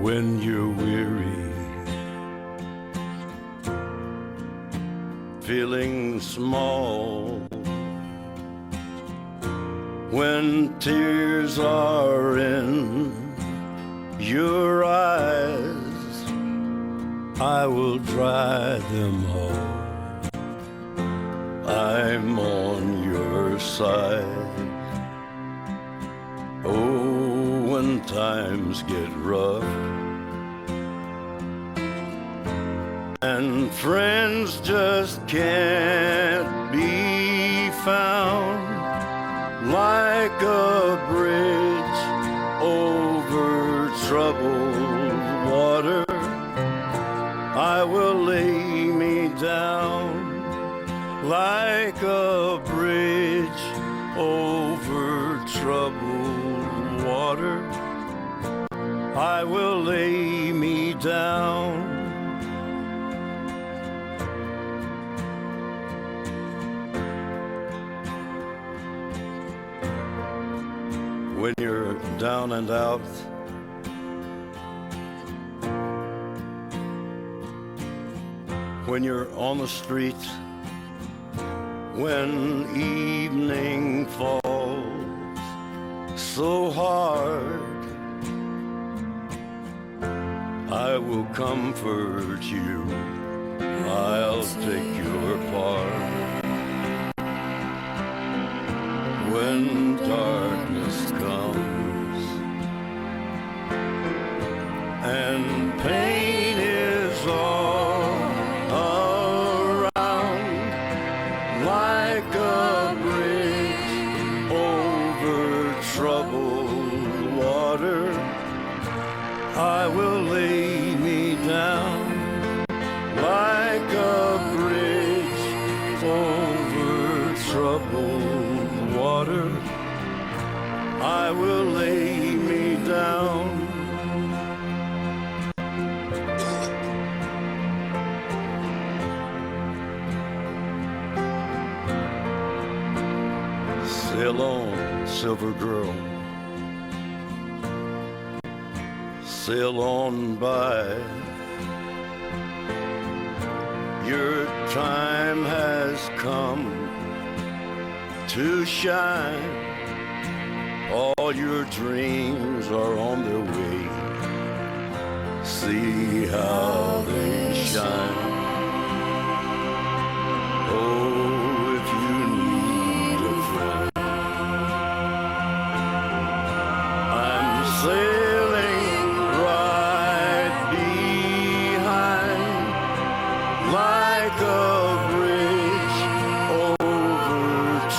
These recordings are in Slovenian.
when you're weary, feeling small, when tears are in your eyes, I will dry them all. I'm on your side. Oh, when times get rough and friends just can't be found, like a bridge over troubled water, I will lay me down. Like a bridge over troubled water, I will lay me down. When you're down and out, when you're on the street, when evening falls so hard, I will comfort you, I'll take your part. When darkness comes and pain is all around, like a bridge over troubled water, I will lay me down. Like a bridge over troubled water, I will lay me down. Sail on, silver girl, sail on by. Your time has come to shine. All your dreams are on their way. See how they shine. Oh, if you need a friend, I'm sailing right behind, like a bridge over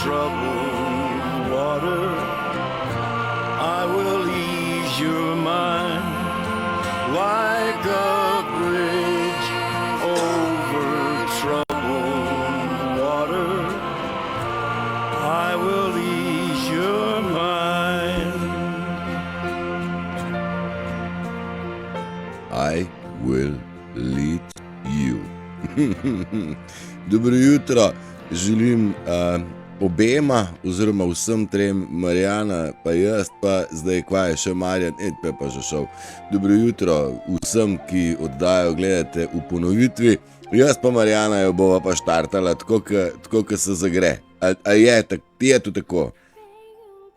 troubled water. I will ease your mind, like a bridge over troubled water. I will ease your mind. I will lead you. Dobro jutro, želim obema oziroma vsem trem, Marjana pa jaz, pa zdaj kva je še Marjan, pa že šel. Dobro jutro vsem, ki oddajo gledate v ponovitvi. Jaz pa Marjana jo bova pa štartala tako, kot se zagre. A je to tako?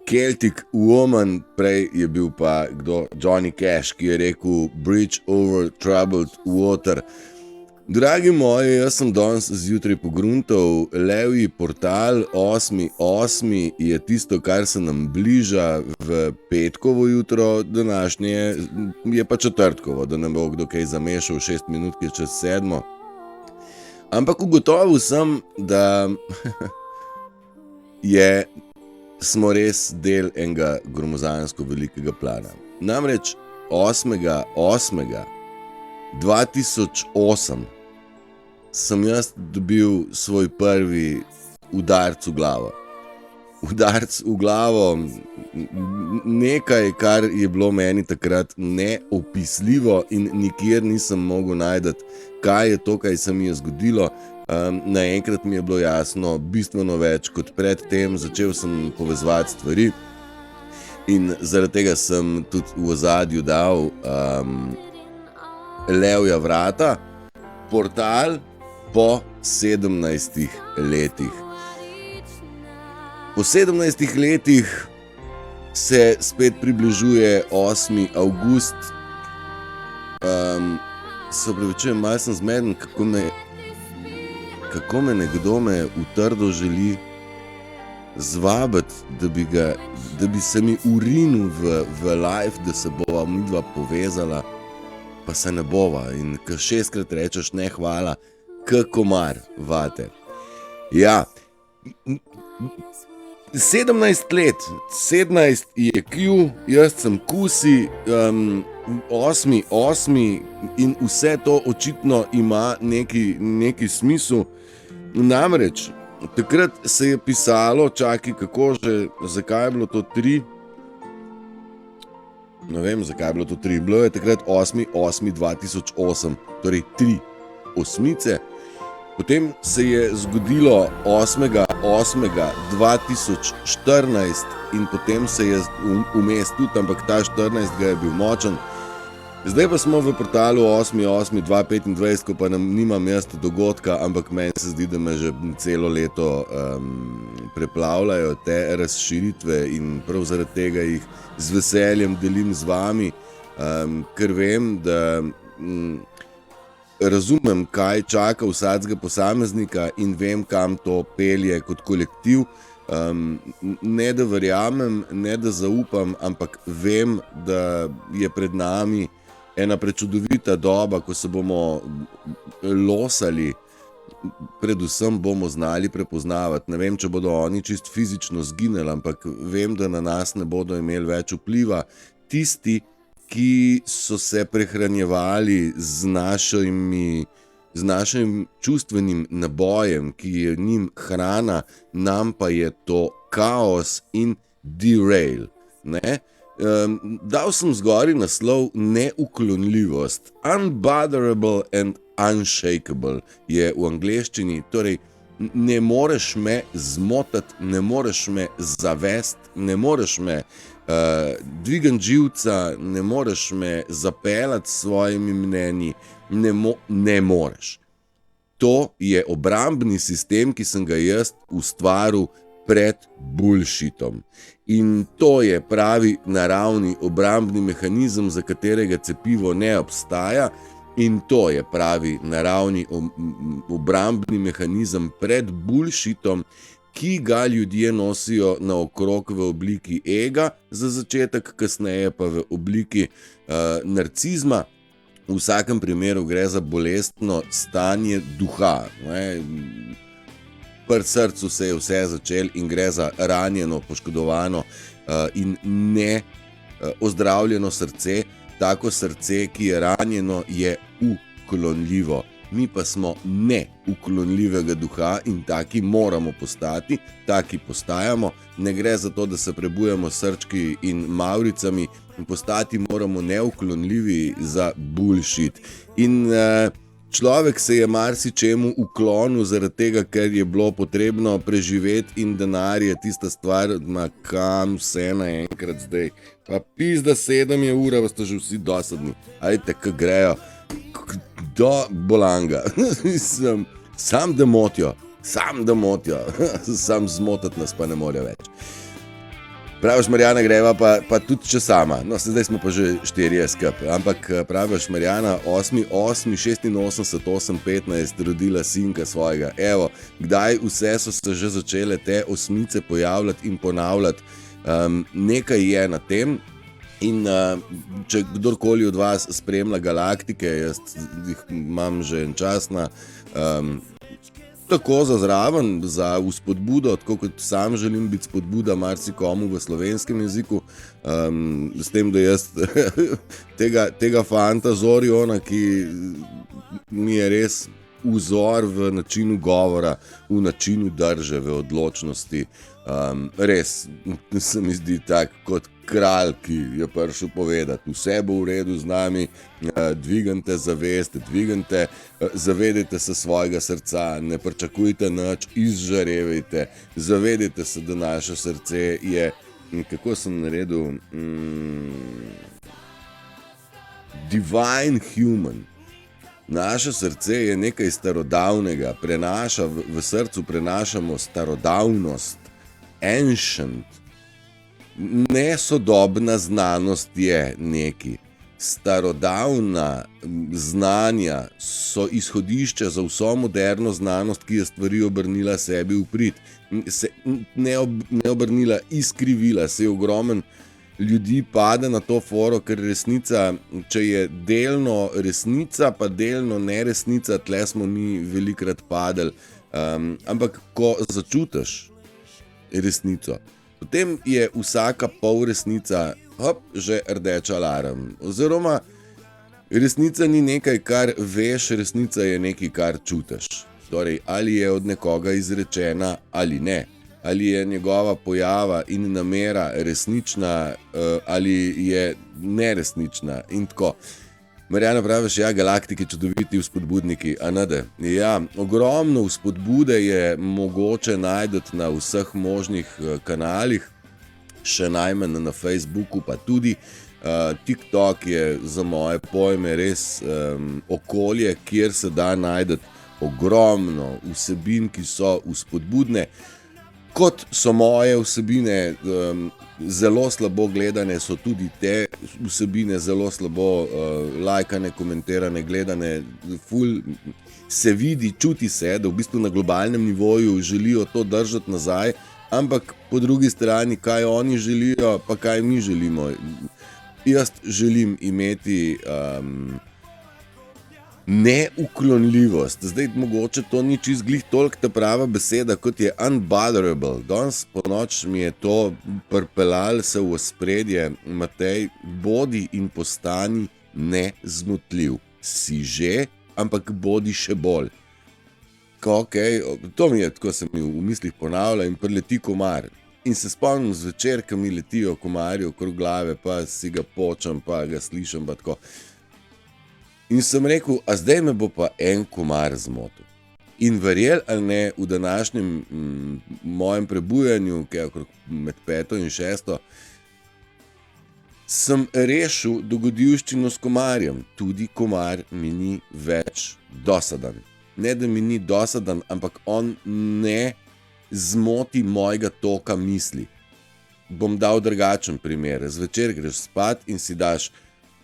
Celtic Woman, prej je bil pa kdo? Johnny Cash, ki je rekel Bridge over troubled water. Dragi moji, jaz sem danes zjutraj pogruntal, levji portal 8.8. je tisto, kar se nam bliža v petkovo jutro, današnje je pa četrtkovo, da ne bo kdo kaj zamešal 6 minutke čez 7. Ampak ugotovil sem, da smo res del enega gromozansko velikega plana. Namreč 8.8.2008 sem jaz dobil svoj prvi udarc v glavo. Udarc v glavo, nekaj, kar je bilo meni takrat neopisljivo in nikjer nisem mogel najti, kaj je to, kaj se mi je zgodilo. Naenkrat mi je bilo jasno bistveno več kot pred tem, začel sem povezovati stvari. In zaradi tega sem tudi v ozadju dal Levja vrata, portal po 17 letih. Po 17 letih se spet približuje 8. avgust. Se opravičujem, malo sem zmeden, kako me nekdo v trdo želi zvabiti, da bi se mi urinil v live, da se bova midva povezala, pa se ne bova. In ko 6-krat rečeš ne hvala, komar vate. Ja, 17 let, 17 je Q, jaz sem Kusi, 8. in vse to očitno ima neki smisel. Namreč, takrat se je pisalo, čakaj, kako že, zakaj je bilo to 3? Ne vem, zakaj je bilo to 3. Bilo je takrat 8.8.2008, torej 3 osmice. Potem se je zgodilo 8.8.2014 in potem se je vmes tudi, ampak ta 14 ga je bil močen. Zdaj pa smo v portalu 8.8.2025, ko pa nimam jaz dogodka, ampak meni se zdi, da me že celo leto preplavljajo te razširitve in prav zaradi tega jih z veseljem delim z vami, ker vem, da razumem, kaj čaka vsakega posameznika in vem, kam to pelje kot kolektiv. Ne da verjamem, ne da zaupam, ampak vem, da je pred nami ena prečudovita doba, ko se bomo losali, predvsem bomo znali prepoznavati. Ne vem, če bodo oni čist fizično zginili, ampak vem, da na nas ne bodo imeli več vpliva tisti, ki so se prehranjevali z našim čustvenim nabojem, ki je njim hrana, nam pa je to kaos in derail. Ne? Dal sem zgori naslov neuklonljivost. Unbotherable and unshakable je v angleščini, torej ne moreš me zmotati, ne moreš me zavesti, ne moreš me dvigati živca, ne moreš me zapeljati s svojimi mnenji, ne moreš. To je obrambni sistem, ki sem ga jaz ustvaril pred bullshitom. In to je pravi naravni obrambni mehanizem, za katerega cepivo ne obstaja, in to je pravi naravni obrambni mehanizem pred bullshitom, ki ga ljudje nosijo naokrog v obliki ega za začetek, kasneje pa v obliki narcizma. V vsakem primeru gre za bolestno stanje duha. Pri srcu se je vse začelo in gre za ranjeno, poškodovano in ne ozdravljeno srce. Tako srce, ki je ranjeno, je uklonljivo. Mi pa smo neuklonljivega duha in taki moramo postati, taki postajamo. Ne gre za to, da se prebujamo srčki in mavricami, postati moramo neuklonljivi za bullshit. In človek se je marsičemu uklonil zaradi tega, ker je bilo potrebno preživeti in denar je tista stvar, na kam vse naenkrat zdaj. Pa pizda 7 je ura, ste že vsi dosadni. Ajte, kaj grejo. Do bolanga. Sam da motijo. Sam zmotati nas pa ne more več. Praviš, Marjana, greva pa tudi če sama. No, zdaj smo pa že 4 skupaj. Ampak praviš, Marjana, 8.8.86.8.15 rodila sinka svojega. Evo, kdaj vse so se že začele te osmice pojavljati in ponavljati. Nekaj je na tem. In če kdorkoli od vas spremlja galaktike, jaz jih imam že en čas na tako za zraven, za vzpodbudo, tako kot sam želim biti spodbuda marsikomu v slovenskem jeziku, s tem, da jaz tega fanta Zoriona, ki mi je res vzor v načinu govora, v načinu drže, v odločnosti, res se mi zdi tak kot kralj, ki je prišel povedati, vse bo v redu z nami, dvigante zavest, zavedajte se svojega srca, ne pričakujte nič, izžarevajte, zavedajte se, da naše srce je kako sem naredil, divine human. Naše srce je nekaj starodavnega, v srcu prenašamo starodavnost, ancient. Nesodobna znanost je neki. Starodavna znanja so izhodišča za vso moderno znanost, ki je stvari obrnila sebi v prid. Ne obrnila, izkrivila, se je ogromen ljudi pade na to foro, ker resnica, če je delno resnica, pa delno neresnica, tle smo mi velikrat padli. Ampak ko začutiš resnico, potem je vsaka pol resnica že rdeč alarm. Oziroma, resnica ni nekaj, kar veš, resnica je nekaj, kar čutiš. Torej, ali je od nekoga izrečena ali ne. Ali je njegova pojava in namera resnična ali je neresnična in tako. Marjana, praviš, ja, galaktiki, čudoviti vzpodbudniki, a nade? Ja, ogromno vzpodbude je mogoče najdeti na vseh možnih kanalih, še najmanj na Facebooku, pa tudi TikTok je za moje pojme res okolje, kjer se da najdeti ogromno vsebin, ki so vzpodbudne. Kot so moje vsebine zelo slabo gledane, so tudi te vsebine zelo slabo lajkane, komentirane, gledane. Ful se vidi, čuti se, da v bistvu na globalnem nivoju želijo to držati nazaj, ampak po drugi strani, kaj oni želijo, pa kaj mi želimo. Jaz želim imeti neuklonljivost. Zdaj, mogoče to ni čist glih toliko ta prava beseda, kot je unbotherable. Danes po noč mi je to prpelal se v ospredje. Matej, bodi in postani nezmotljiv. Si že, ampak bodi še bolj. Okay, to mi je, tako se mi v mislih ponavlja in prileti komar. In se spomnim zvečer, ko mi letijo komarji okrog glave, pa si ga počem, pa ga slišim, pa tako. In sem rekel, a zdaj me bo pa en komar zmotil. In verjel ali ne, v današnjem mojem prebujanju, ki je okrog med 5. in 6. sem rešil dogodivščino s komarjem. Tudi komar mi ni več dosadan. Ne, da mi ni dosadan, ampak on ne zmoti mojega toka misli. Bom dal drugačen primer. Zvečer greš spat in si daš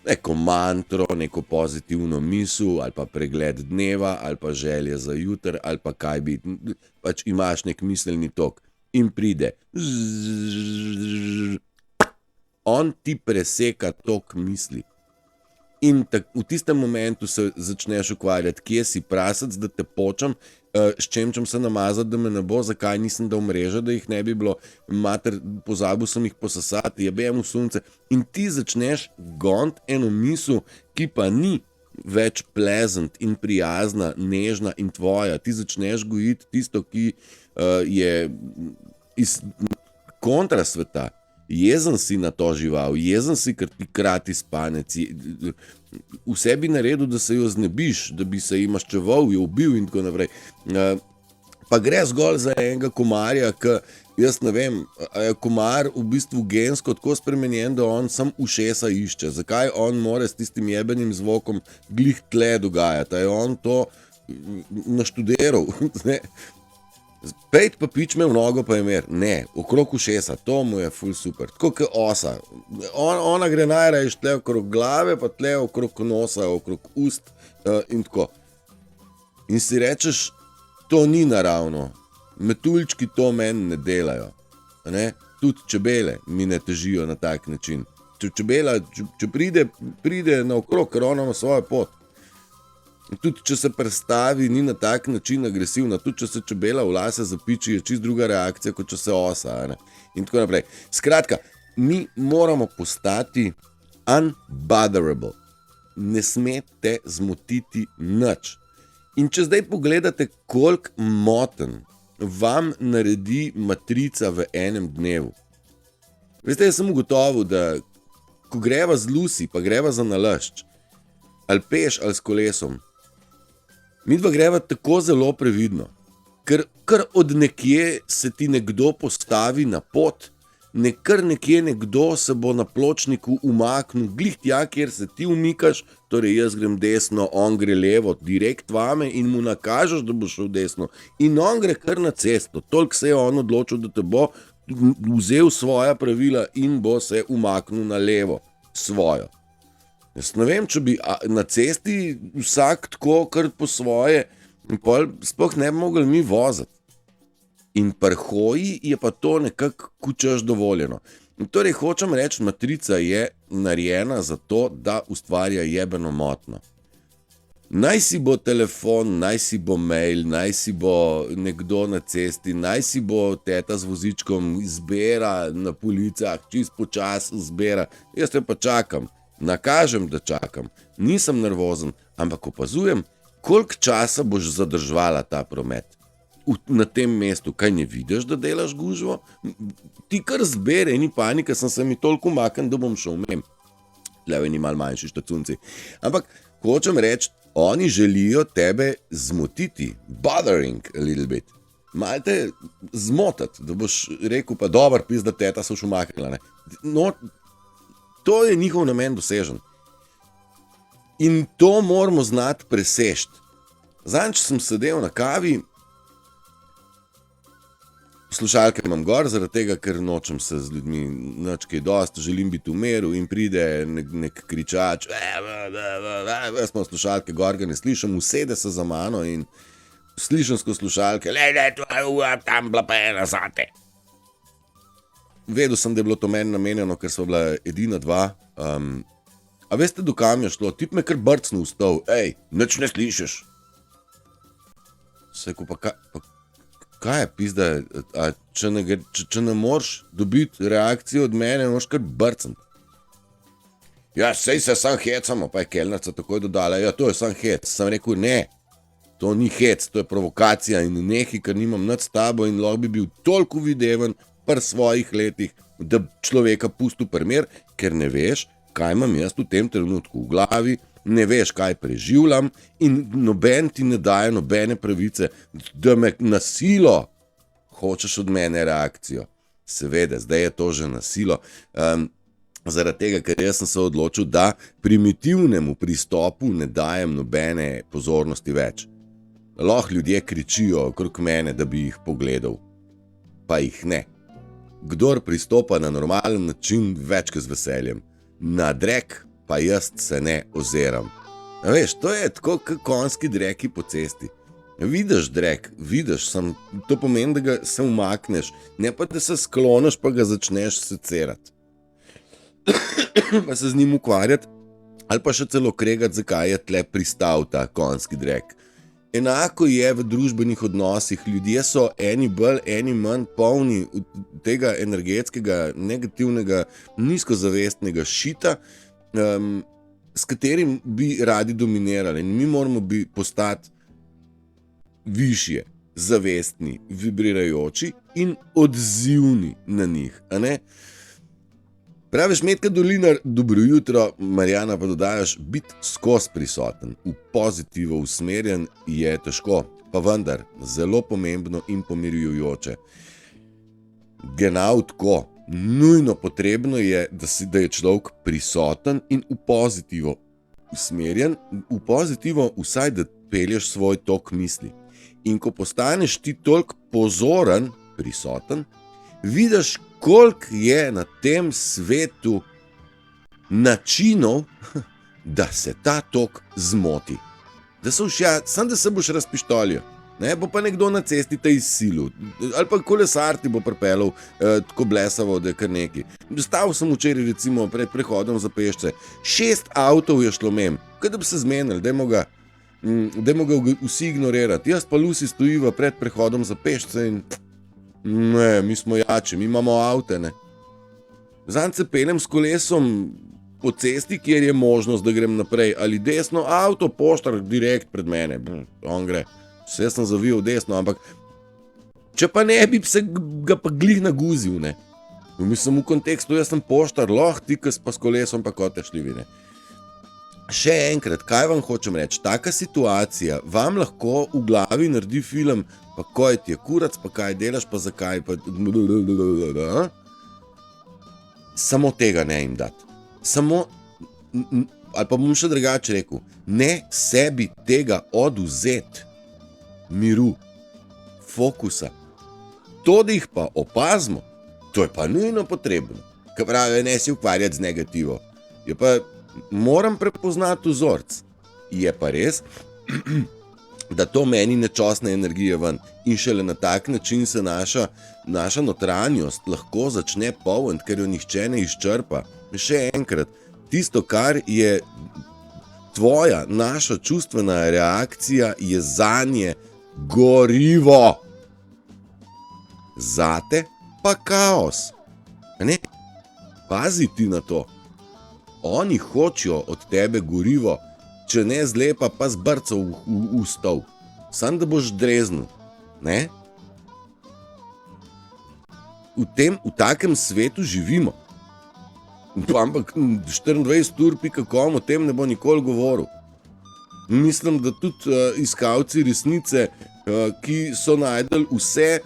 neko mantro, neko pozitivno misel, ali pa pregled dneva, ali pa želje za jutr, ali pa kaj bi. Pač imaš nek miselni tok in pride. On ti preseka tok misli. In v tistem momentu se začneš ukvarjati, kje si prasac, da te počem, s čem se namazati, da me ne bo, zakaj nisem dal mreže, da jih ne bi bilo, mater, pozabil sem jih posasati, jebem v sunce. In ti začneš gont eno misel, ki pa ni več pleasant in prijazna, nežna in tvoja. Ti začneš gojiti tisto, ki je iz kontra sveta. Jezen si na to žival, jezen si, ker ti krati spanec. Vse bi naredil, da se jo znebiš, da bi se ji maščeval, jo ubil in tako naprej. Pa gre zgolj za enega komarja, ki, jaz ne vem, je komar v bistvu gensko tako spremenjen, da on sam ušesa išče. Zakaj on more s tistim jebenim zvokom glih tle dogajati? A je on to naštudiral? Pejt pa pič me v nogo pa je mer. Ne, okrog ušesa, to mu je ful super. Tako kot osa. Ona gre najraje tle okrog glave, pa tle okrog nosa, okrog ust in tako. In si rečeš, to ni naravno. Metuljčki to meni ne delajo. Ne? Tudi čebele mi ne težijo na tak način. Čebela, če pride naokrog, ker ona ima svojo pot. Tudi če se predstavi, ni na tak način agresivna, tudi če se čebela v lase zapiči, je čist druga reakcija, kot če se osa. Ne? In tako naprej. Skratka, mi moramo postati unbotherable. Ne sme te zmotiti nič. In če zdaj pogledate, koliko moten vam naredi matrica v enem dnevu. Veste, jaz sem ugotovil, da ko greva z Lucy, pa greva za nalašč, ali peš, ali s kolesom, midva greva tako zelo previdno, ker od nekje se ti nekdo postavi na pot, kar nekje nekdo se bo na pločniku umaknil, glih tja, kjer se ti umikaš, torej jaz grem desno, on gre levo, direkt vame in mu nakažeš, da bo šel desno. In on gre kar na cesto, toliko se je on odločil, da te bo vzel svoja pravila in bo se umaknil na levo, svojo. Jaz ne vem, če bi na cesti vsak tako kar po svoje, sploh ne bi mogli mi voziti. In pri hoji je pa to nekako kučeš dovoljeno. In torej hočem reči, matrica je narejena za to, da ustvarja jebeno motno. Naj si bo telefon, naj si bo mail, naj si bo nekdo na cesti, naj si bo teta z vozičkom zbira na policah, čist počas zbira. Jaz te pa čakam, nakažem, da čakam. Nisem nervozen, ampak opazujem, koliko časa boš zadržvala ta promet. Na tem mestu, kaj ne vidiš, da delaš gužvo? Ti kar zbere, ni panike, sem se mi toliko umaknil, da bom šel mem. Tlevo je ni malo manjši štacunci. Ampak hočem reči, oni želijo tebe zmotiti, bothering a little bit. Malo te zmotati, da boš rekel, pa dober pis, da teta se už umaknila. No, to je njihov namen dosežen. In to moramo znati presešti. Zadnjič sem sedel na kavi, slušalke imam gor, zaradi tega, ker nočem se z ljudmi nič kaj dosti, želim biti v miru in pride nek kričač, jaz imam slušalke gor, ga ne slišim, usede se za mano in slišim skozi slušalke, tam bila pa ena zate. Vedel sem, da je bilo to meni namenjeno, ker so bila edina dva. A veste, do kam je šlo? Tip me kar brcnil v stol, nič ne slišiš. Seko pa kaj je pizda, če ne moreš dobiti reakcijo od mene, moraš kar brcniti. Ja, sej se sam hecamo, pa je kelnerca takoj dodala, ja, to je sam hec. Sem rekel, ne, to ni hec, to je provokacija in nekaj, ker nimam nič s tabo in lahko bi bil toliko videven pri svojih letih, da človeka pusti v primer, ker ne veš, kaj imam jaz v tem trenutku v glavi, ne veš, kaj preživljam in noben ti ne daje nobene pravice, da me na silo hočeš od mene reakcijo. Seveda, zdaj je to že na silo, zaradi tega, ker jaz sem se odločil, da primitivnemu pristopu ne dajem nobene pozornosti več. Lahko ljudje kričijo okrog mene, da bi jih pogledal, pa jih ne. Kdor pristopa na normalen način, več kot z veseljem. Na drek pa jaz se ne ozeram. Veš, to je tako kot konjski dreki po cesti. Vidiš drek, vidiš, to pomeni, da ga se umakneš, ne pa da se skloniš, pa ga začneš secerati. Pa se z njim ukvarjati, ali pa še celo kregati, zakaj je tle pristal ta konjski drek. Enako je v družbenih odnosih, ljudje so eni bolj, eni manj polni tega energetskega, negativnega, nizkozavestnega šita, s katerim bi radi dominirali. In mi moramo postati višje, zavestni, vibrirajoči in odzivni na njih. A ne? Praviš, Metka Dolinar, dobro jutro, Marjana pa dodajaš, biti skozi prisoten, v pozitivo usmerjen je težko, pa vendar zelo pomembno in pomirjujoče. Genau tako, nujno potrebno je, da je človek prisoten in v pozitivo usmerjen, v pozitivo vsaj, da pelješ svoj tok misli. In ko postaneš ti toliko pozoren, prisoten, vidiš, koliko je na tem svetu načinov, da se ta tok zmoti. Da se boš razpištolil. Ne, bo pa nekdo na cesti te izsilil. Ali pa kolesar ti bo pripeljal tako blesavo, da je kar nekaj. Stavil sem včeraj recimo pred prehodom za pešce. 6 avtov je šlo mem. Kaj da bi se zmenili, dajmo ga vsi ignorirati. Jaz pa Lucy stojiva pred prehodom za pešce in ne, mi smo jači, mi imamo avte, ne. Zanj se peljem s kolesom po cesti, kjer je možnost, da grem naprej. Ali desno, avto, poštar direkt pred mene. On gre. Vse sem zavijal desno, ampak če pa ne bi se ga pa glih naguzil, ne. Mislim v kontekstu, jaz sem poštar, lahko ti, ki pa s kolesom pa kot šljivi, ne. Še enkrat, kaj vam hočem reči, taka situacija vam lahko v glavi naredi film, pa kaj ti je kurac, pa kaj delaš, pa zakaj, pa samo tega ne jim dati. Ali pa bom še drugače rekel, ne sebi tega odvzeti, miru, fokusa. To, da jih pa opazimo, to je pa nujno potrebno. Kaj pravi, ne si ukvarjati z negativo. Je pa, moram prepoznati vzorc. Je pa res, da to meni nečostne energije ven in šele na tak način se naša notranjost lahko začne polniti, ker jo nihče ne izčrpa. Še enkrat, tisto, kar je tvoja, naša čustvena reakcija, je zanje gorivo. Zate pa kaos. Ne? Pazi ti na to. Oni hočejo od tebe gorivo, če ne zlepa, pa z brco v stol. Sam da boš dreznil. Ne? V takem svetu živimo. Ampak 24ur.com o tem ne bo nikoli govoril. Mislim, da tudi iskalci resnice, ki so najdeli vse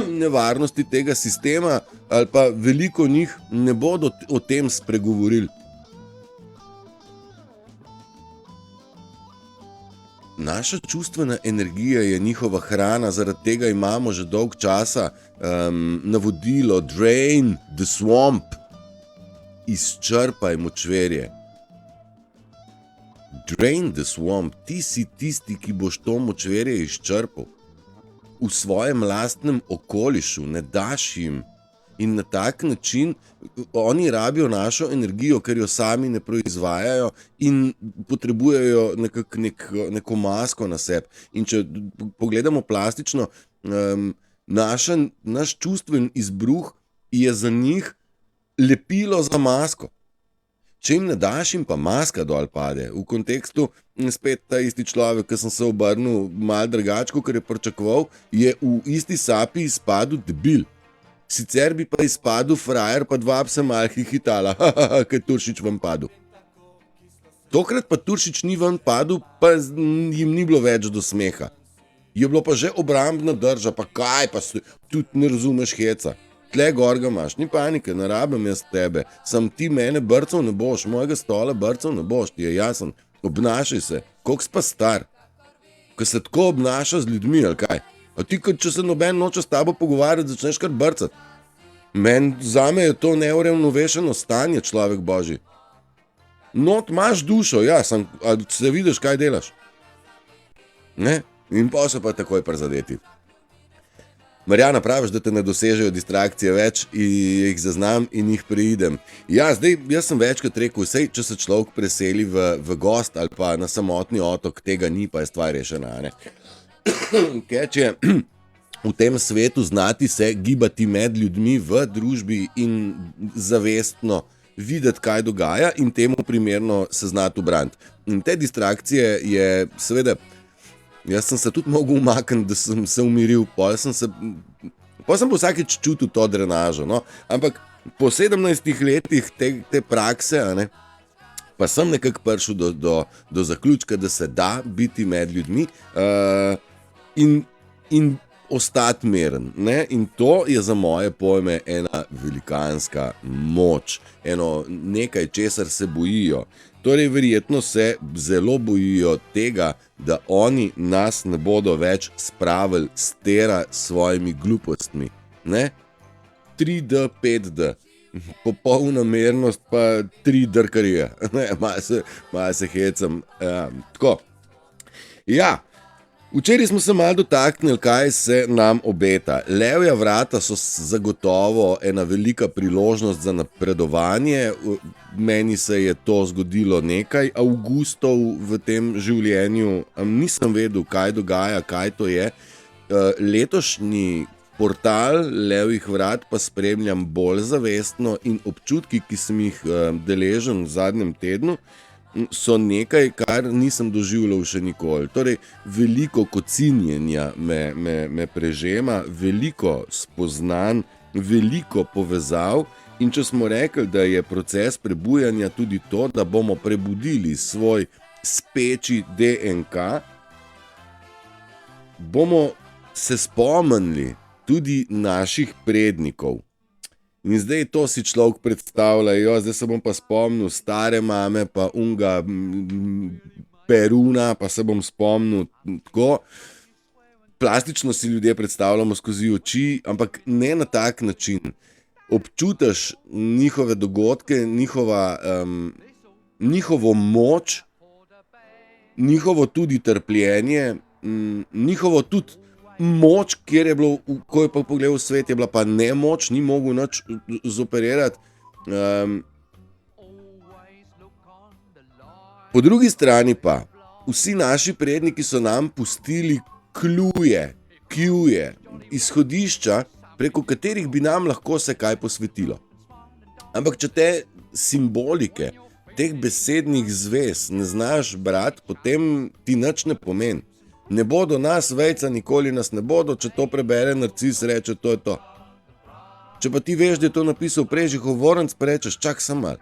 nevarnosti tega sistema, ali pa veliko njih, ne bodo o tem spregovorili. Naša čustvena energija je njihova hrana, zaradi tega imamo že dolg časa navodilo Drain the Swamp. Izčrpaj močverje. Drain the Swamp. Ti si tisti, ki boš to močverje izčrpal. V svojem lastnem okolišu, ne daš jim. In na tak način oni rabijo našo energijo, ker jo sami ne proizvajajo in potrebujejo neko masko na sebi. In če pogledamo plastično, naš čustven izbruh je za njih lepilo za masko. Če jim ne daš, jim pa maska dol pade. V kontekstu spet ta isti človek, ki sem se obrnil malo drugačko, ker je pričakoval, je v isti sapi izpadel debil. Sicer bi pa izpadel frajer, pa dva bi se malo hihitala, ker Turšič ven padel. Tokrat pa Turšič ni ven padel, pa jim ni bilo več do smeha. Je bilo pa že obrambna drža, pa kaj, pa tudi ne razumeš heca. Tle gor ga imaš, ni panike, ne rabim jaz tebe, sam ti mene brcev ne boš, mojega stola brcev ne boš, ti je jasen, obnašaj se, koliko si pa star, ko se tako obnaša z ljudmi, ali kaj, a ti, če se noben noče s tabo pogovarjati, začneš kar brcati. Zame je to neuravnovešeno stanje, človek božji. Not imaš dušo, ja, a se vidiš, kaj delaš. Ne? In pa se pa takoj prizadeti. Marjana, praviš, da te ne dosežejo distrakcije več in jih zaznam in jih preidem. Ja, zdaj, jaz sem večkrat rekel, sej, če se človek preseli v gost ali pa na samotni otok, tega ni, pa je stvar rešena, ne? Keč je v tem svetu znati se gibati med ljudmi v družbi in zavestno videti, kaj dogaja in temu primerno se znati ubraniti. In te distrakcije je seveda, jaz sem se tudi mogel umakniti, da sem se umiril, pol sem pa vsakeč čutil to drenažo, no? Ampak po 17 letih te prakse, ne, pa sem nekako prišel do zaključka, da se da biti med ljudmi in ostati miren, ne? In to je za moje pojme ena velikanska moč, nekaj, česar se bojijo. Torej, verjetno se zelo bojijo tega, da oni nas ne bodo več spravili s tera s svojimi glupostmi. Ne? 3D, 5D, popolna mernost pa 3 drkarije. Malo se hecam. Tako. Ja, včeraj smo se malo dotaknili, kaj se nam obeta. Levja vrata so zagotovo ena velika priložnost za napredovanje. Meni se je to zgodilo nekaj avgustov v tem življenju. Nisem vedel, kaj dogaja, kaj to je. Letošnji portal Levjih vrat pa spremljam bolj zavestno in občutki, ki sem jih deležen v zadnjem tednu, so nekaj, kar nisem doživljal še nikoli. Torej, veliko kocinjenja me prežema, veliko spoznanj, veliko povezav. In če smo rekli, da je proces prebujanja tudi to, da bomo prebudili svoj speči DNK, bomo se spomnili tudi naših prednikov. In zdaj to si človek predstavlja, zdaj se bom pa spomnil stare mame, pa unga Peruna, pa se bom spomnil tako. Plastično si ljudje predstavljamo skozi oči, ampak ne na tak način. Občutiš njihove dogodke, njihovo moč, njihovo tudi trpljenje, njihovo tudi moč, kjer je bilo, ko je pa pogledal svet, je bila pa nemoč, ni mogel nič zoperirati. Po drugi strani pa, vsi naši predniki so nam pustili kljuje, izhodišča, preko katerih bi nam lahko se kaj posvetilo. Ampak če te simbolike, teh besednih zvez ne znaš brati, potem ti nič ne pomeni. Ne bodo nas vejca, nikoli nas ne bodo, če to prebere narcis, reče, to je to. Če pa ti veš, da je to napisal Prežih Hovorenc, pa rečeš, čak sem mal.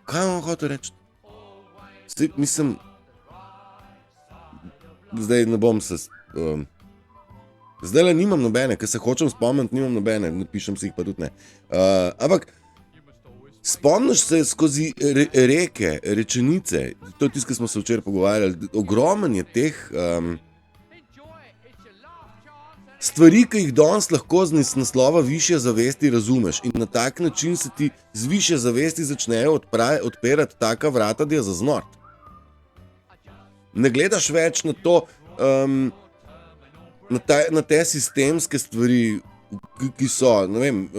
Kaj vam hotel reči? Mislim, zdaj ne bom se... Zdajle nimam nobene, ker se hočem spomniti, nimam nobene, napišem si jih pa tudi ne. Ampak spomniš se skozi reke, rečenice, to je tisto, ki smo se včeraj pogovarjali, ogromen je teh stvari, ki jih danes lahko z naslova višje zavesti razumeš in na tak način se ti z višje zavesti začnejo odpirati taka vrata, da je za znort. Ne gledaš več na to, na te sistemske stvari, ki so, ne vem,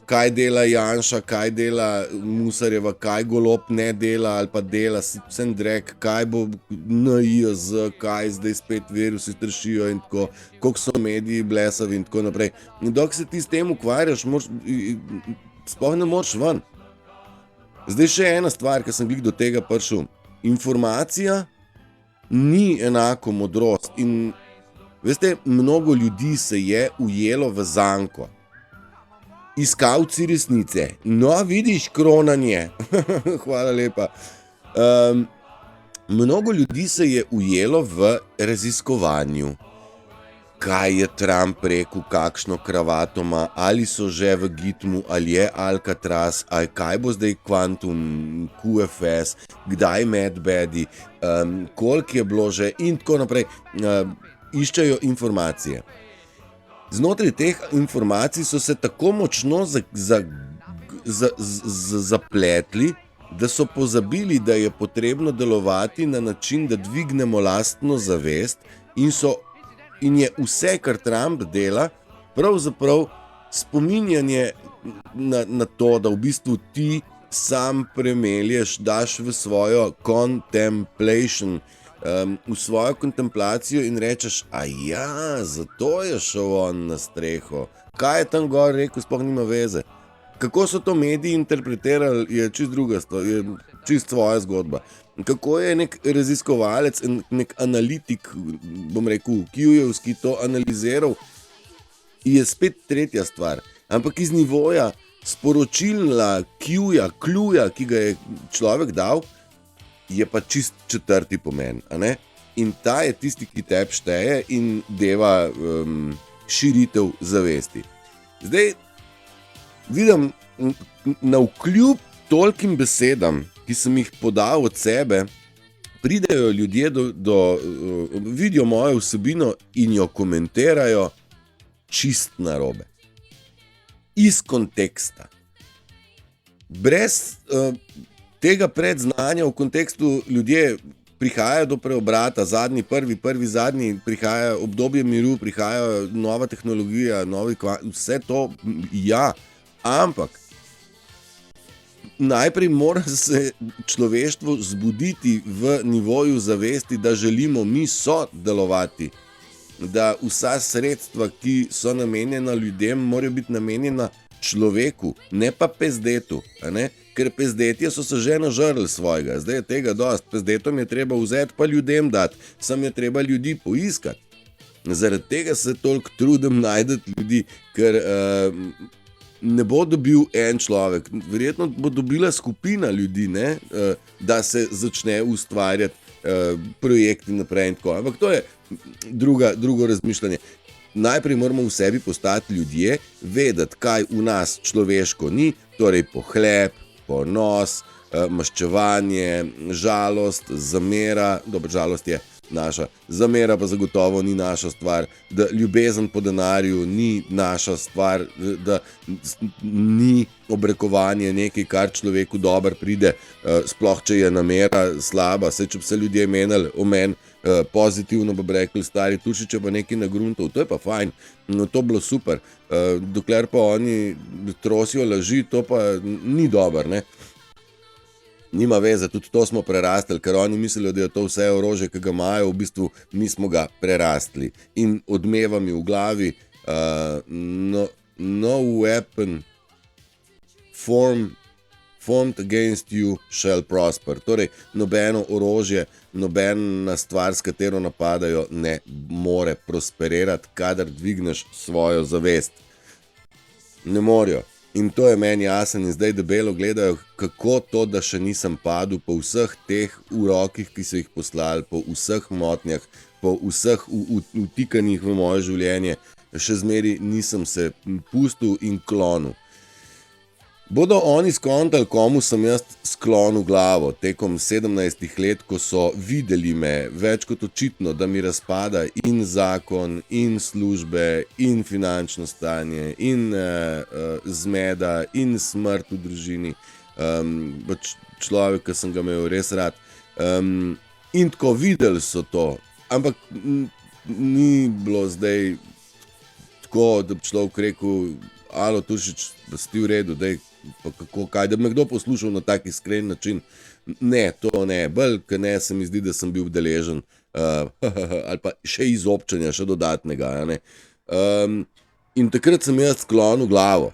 kaj dela Janša, kaj dela Musarjeva, kaj Golob ne dela ali pa dela Sendrek, kaj bo NIJZ, kaj zdaj spet virusi stršijo in tako, koliko so mediji blesavi in tako naprej. In dok se ti s tem ukvarjaš, sploh ne moreš ven. Zdaj še ena stvar, ki sem glih do tega prišel. Informacija ni enako modrost in veste, mnogo ljudi se je ujelo v zanko. Iskalci resnice. No, vidiš, kronanje. Hvala lepa. Mnogo ljudi se je ujelo v raziskovanju. Kaj je Trump rekel, kakšno kravato ima, ali so že v Gitmu, ali je Alcatraz, ali kaj bo zdaj Quantum, QFS, kdaj Medbedi, koliko je bilo že in tako naprej. Iščejo informacije. Znotraj teh informacij so se tako močno zapletli, da so pozabili, da je potrebno delovati na način, da dvignemo lastno zavest in je vse, kar Trump dela, pravzaprav spominjanje na to, da v bistvu ti sam premelješ, daš v svojo contemplation, v svojo kontemplacijo in rečeš, zato je šel on na streho. Kaj je tam gor rekel, sploh nima veze. Kako so to mediji interpretirali, je čist druga stvar, je čist svoja zgodba. Kako je nek raziskovalec, nek analitik, bom rekel, kijevski to analiziral, je spet tretja stvar. Ampak iz nivoja sporočilna kljuja, ki ga je človek dal, je pa čist četrti pomen, a ne? In ta je tisti, ki tebi šteje in deva širitev zavesti. Zdaj, vidim, navkljub tolkim besedam, ki sem jih podal od sebe, pridejo ljudje vidijo mojo vsebino in jo komentirajo čist narobe. Iz konteksta. Brez tega predznanja v kontekstu ljudje prihajajo do preobrata, zadnji, prvi, zadnji, prihaja obdobje miru, prihaja nova tehnologija, vse to, ja, ampak najprej mora se človeštvo zbuditi v nivoju zavesti, da želimo mi sodelovati, da vsa sredstva, ki so namenjena ljudem, morajo biti namenjena človeku, ne pa pezdetu, a ne? Ker pezdetje so se že nažrli svojega, zdaj je tega dost, pezdetom je treba vzeti pa ljudem dati, sam je treba ljudi poiskati. Zaradi tega se toliko trudim najdeti ljudi, ker ne bo dobil en človek, verjetno bo dobila skupina ljudi, ne? Da se začne ustvarjati projekti naprej in tako, ampak to je drugo razmišljanje. najprej moramo v sebi postati ljudje, vedeti, kaj v nas človeško ni, torej pohlep, ponos, maščevanje, žalost, zamera, dobro, žalost je naša, zamera pa zagotovo ni naša stvar, da ljubezen po denarju ni naša stvar, da ni obrekovanje nekaj, kar človeku dobro pride, sploh če je namera slaba, saj če bi se ljudje menili o meni pozitivno, pa bi rekli stari Tušič je pa nekaj nagruntov, to je pa fajn, no to bilo super, dokler pa oni trosijo laži, to pa ni dobro, ne. Nima veze, tudi to smo prerastli, ker oni mislijo, da je to vse orožje, ki ga imajo, v bistvu mi smo ga prerastli. In odmeva mi v glavi, no weapon formed against you shall prosper. Torej, nobeno orožje, nobena stvar, s katero napadajo, ne more prosperirati, kadar dvigneš svojo zavest. Ne morajo. In to je meni jasen in zdaj debelo gledajo, kako to, da še nisem padel po vseh teh urokih, ki so jih poslali, po vseh motnjah, po vseh vtikanjih v moje življenje, še zmeri nisem se pustil in klonil. Bodo oni skontali, komu sem jaz sklonil glavo tekom 17 let, ko so videli me več kot očitno, da mi razpada in zakon, in službe, in finančno stanje, in zmeda, in smrt v družini, človek, ki sem ga imel res rad. In tako videli so to, ampak ni bilo zdaj tako, da bi človek rekel, alo Tušič, da si ti v redu, daj, pa kako, kaj, da bi me kdo poslušal na tak iskren način. Ne, to ne, bolj, ker ne, se mi zdi, da sem bil deležen, ali pa še izobčenja, še dodatnega, ne. In takrat sem jaz sklonil glavo.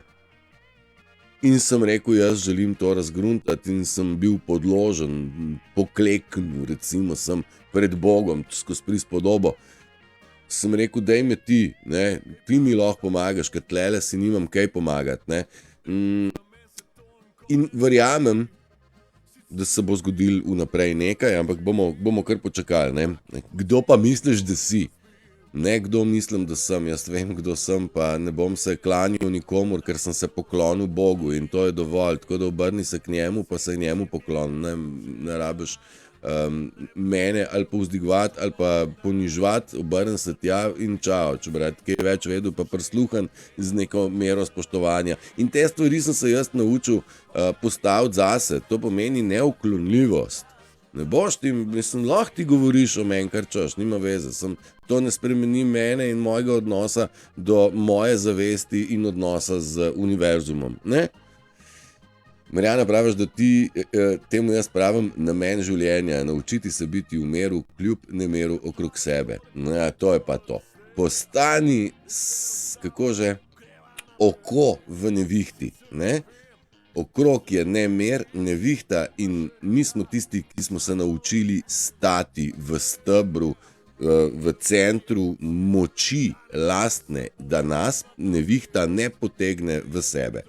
In sem rekel, jaz želim to razgruntati in sem bil podložen, pokleknil, recimo sem pred Bogom, skozi prispodobo. Sem rekel, daj me ti, ne, ti mi lahko pomagaš, ker tlele si nimam kaj pomagati, ne. In verjamem, da se bo zgodil vnaprej nekaj, ampak bomo kar počakali, ne. Kdo pa misliš, da si? Ne, kdo mislim, da sem, jaz vem, kdo sem, pa ne bom se klanjal nikomur, ker sem se poklonil Bogu in to je dovolj, tako da obrni se k njemu, pa se njemu pokloni, ne rabiš mene ali povzdigovati ali pa poniževati, obrni se tja in čao, če bi rad kaj več vedel, pa prisluhan z neko mero spoštovanja. In te stvari sem se jaz naučil postaviti zase, to pomeni neuklonljivost. Ne boš ti, mislim, lahko ti govoriš o meni, kar češ, nima veze, to ne spremeni mene in mojega odnosa do moje zavesti in odnosa z univerzumom, ne? Marjana, praviš, da ti, temu jaz pravim, namen življenja, naučiti se biti v miru, kljub nemeru okrog sebe. Ja, to je pa to. Postani, kako že, oko v nevihti, ne? Okrog je nemer, nevihta in mi smo tisti, ki smo se naučili stati v stebru, v centru moči lastne, da nas nevihta ne potegne v sebe.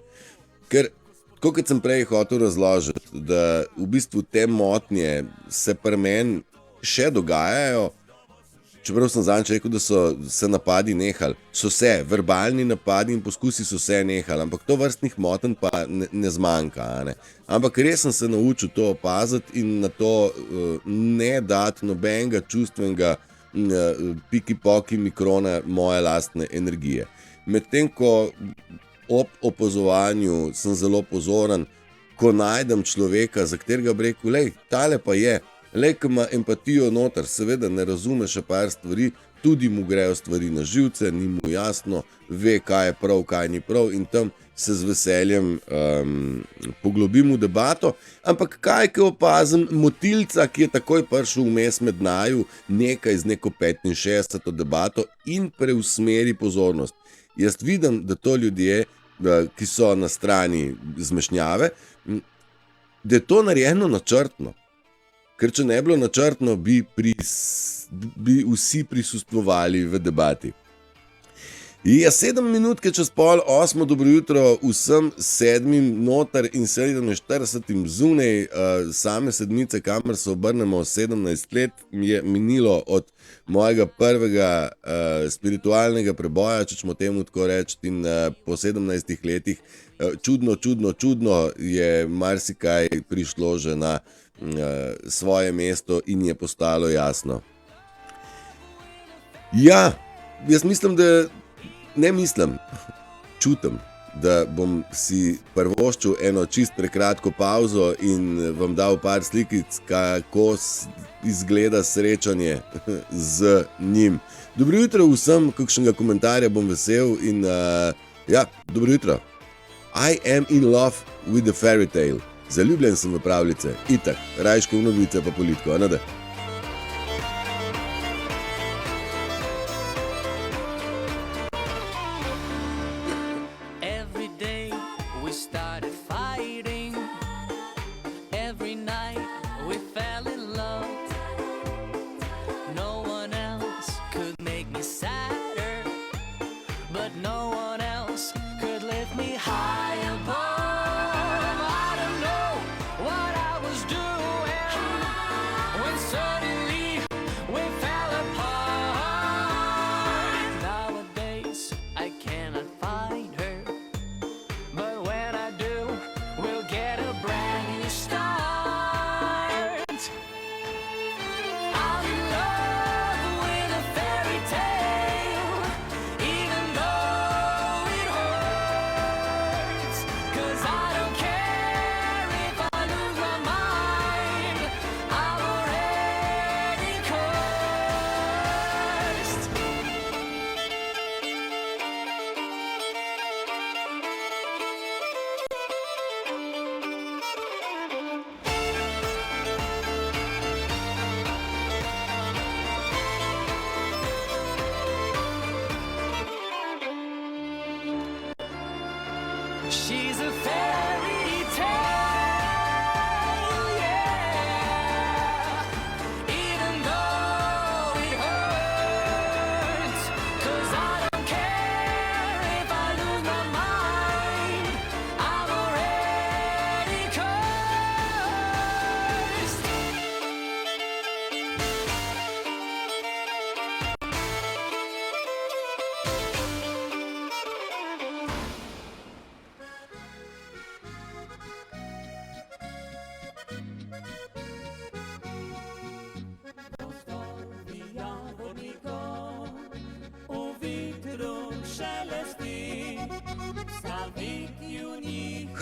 Ker, kot sem prej hotel razložiti, da v bistvu te motnje se pri meni še dogajajo, čeprav sem zadnjič rekel, da so se napadi nehali. So se, verbalni napadi in poskusi so se nehali, ampak to vrstnih motenj pa ne zmanjka, ne. Ampak res sem se naučil to opaziti in na to ne dati nobenega čustvenega piki-poki mikrona moje lastne energije. Medtem ko ob opazovanju sem zelo pozoren, ko najdem človeka, za katerega bi rekel, lej, tale pa je, lej, ki ima empatijo noter, seveda ne razume še par stvari, tudi mu grejo stvari na živce, ni mu jasno, ve, kaj je prav, kaj ni prav in tam se z veseljem poglobim v debato, ampak kaj, ki opazim motilca, ki je takoj prišel vmes med naju, nekaj z neko 65. debato in preusmeri pozornost. Jaz vidim, da to ljudje, ki so na strani zmešnjave, da je to narejeno načrtno. Ker če ne bilo načrtno, bi vsi prisustvovali v debati. Je 7 minutke čez pol 8, dobro jutro vsem 7 noter in 47 zunaj, same sedmice, kamor se obrnemo, 17 let je minilo od mojega prvega spiritualnega preboja, če smo temu tako reči, in po 17 letih čudno je marsikaj prišlo že na svoje mesto in je postalo jasno. Ja, jaz mislim, da čutim, da bom si privoščil eno čist prekratko pauzo in vam dal par slikic, kako izgleda srečanje z njim. Dobro jutro vsem, kakšnega komentarja bom vesel in ja, dobro jutro. I am in love with the fairy tale. Zaljubljen sem v pravljice, itak, rajške v novice pa politiko, ne da? She's a fairy tale, yeah. Even though it hurts, 'cause I don't care if I lose my mind, I'm already cursed.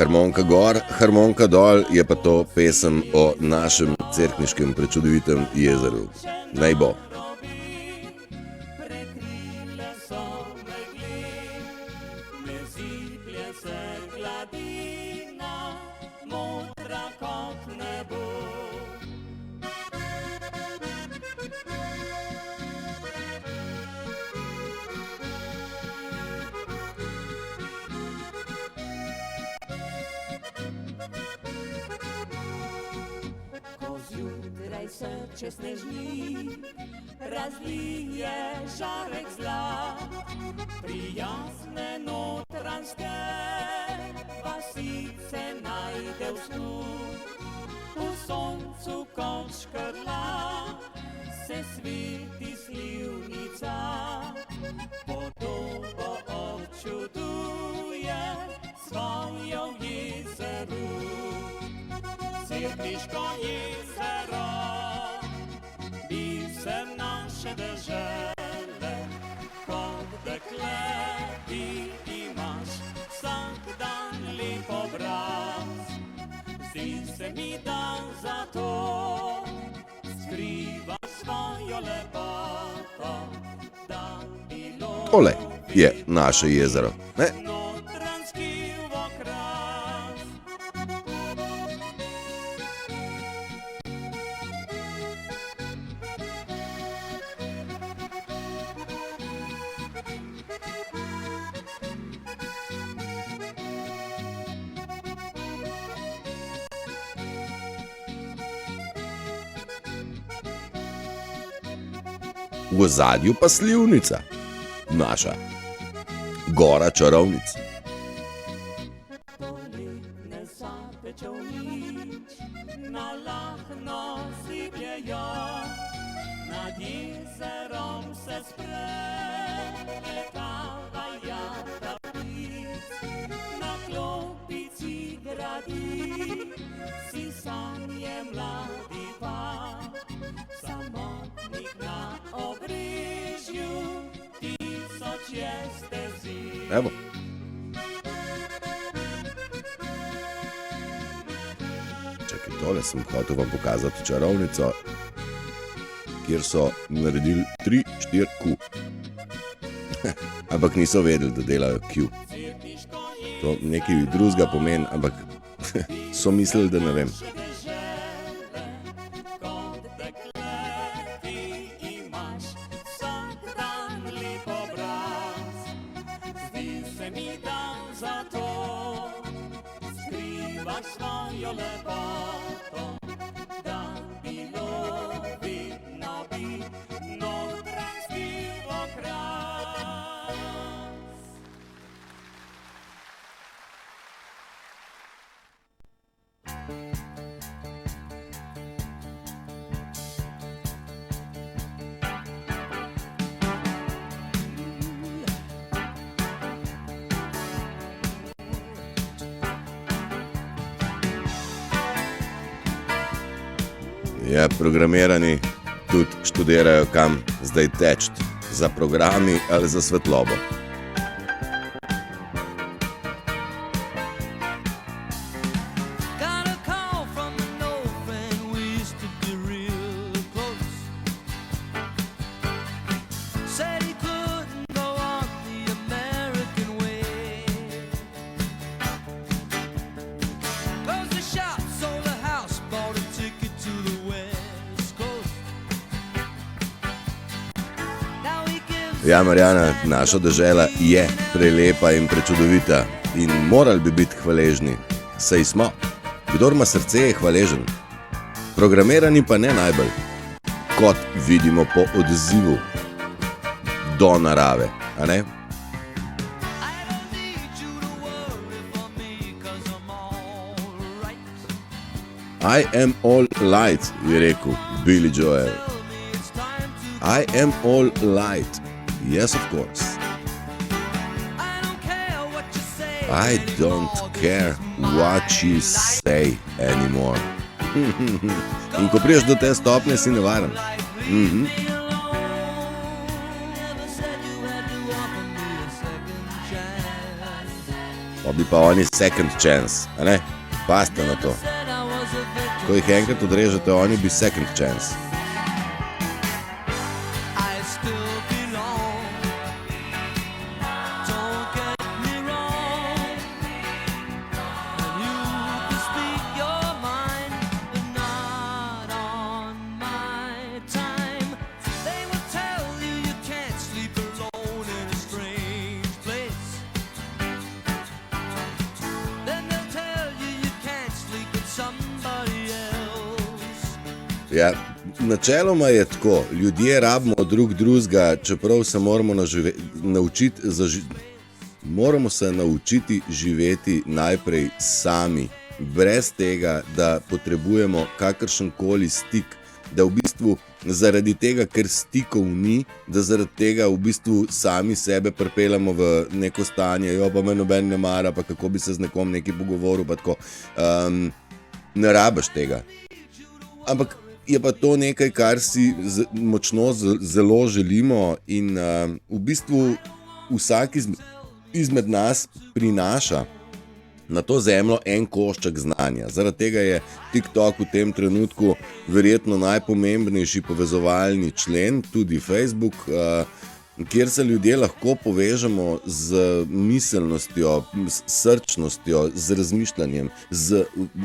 Harmonika gor, harmonika dol, je pa to pesem o našem cerkniškem prečudovitem jezeru. Naj bo. Zjutraj se čez snežnik razlije žarek zla, prijazne notranjske vasice najde v snu. V soncu kot škrla se sveti slivnica, podobo občuduje svojo v jezeru. Cerkniško jezero, biser naše dežele, kot dekle ti imaš vsak dan lep obraz. Zdi se mi, da zato skrivaš svojo lepoto, da bilo Tole je naše jezero, ne? notranjski okras. V ozadju pa slivnica, naša. gora čarovnic. Poletne zapečev nič, na lahno sibljejo, nad jezerom se spretava jata plic, na klopici gradi si sanje mladi pa, samotnik na obrežju tisoče stezi. Evo. Čakaj, tole sem hotel vam pokazati čarovnico, kjer so naredili 3-4 Q. Ampak niso vedeli, da delajo Q. To nekaj drugega pomeni, ampak so mislili, da ne vem. Kot dekle ti imaš vsak dan lep obraz, zdi se mi, da zato skrivaš svojo lepoto, da bilo vidno bi notranjski okras. Ja, programirani tudi študirajo, kam zdaj teči, za programi ali za svetlobo. Got a call from an old friend, we used to be real close. Said he couldn't go on the American way. Closed the shop, sold the house, bought a ticket to the West Coast. Now he gives Ja, Marjana, naša dežela je prelepa in prečudovita in morali bi biti hvaležni, saj smo. Kdor ima srce, je hvaležen. Programirani pa ne najbolj, kot vidimo po odzivu do narave, a ne? I don't need you to worry for me, 'cause I'm all right. I am all light, je rekel Billy Joel. Tell me it's time to I am all light. Yes, of course. I don't care what you say I don't care what you say anymore. In ko priješ do te stopnje, si nevaren. Pa bi pa oni second chance, a ne? Pazite na to. Ko jih enkrat odrežete, oni bi second chance. Ja, načeloma je tako, ljudje rabimo drug drugega, čeprav se moramo se naučiti živeti najprej sami, brez tega, da potrebujemo kakršenkoli stik, da v bistvu zaradi tega, ker stikov ni, da zaradi tega v bistvu sami sebe pripeljamo v neko stanje, jo pa me noben ne mara, pa kako bi se z nekom nekaj pogovoril, pa tako, ne rabiš tega. Ampak je pa to nekaj, kar si močno zelo želimo in v bistvu vsak izmed nas prinaša na to zemljo en košček znanja. Zaradi tega je TikTok v tem trenutku verjetno najpomembnejši povezovalni člen, tudi Facebook, kjer se ljudje lahko povežemo z miselnostjo, s srčnostjo, z razmišljanjem,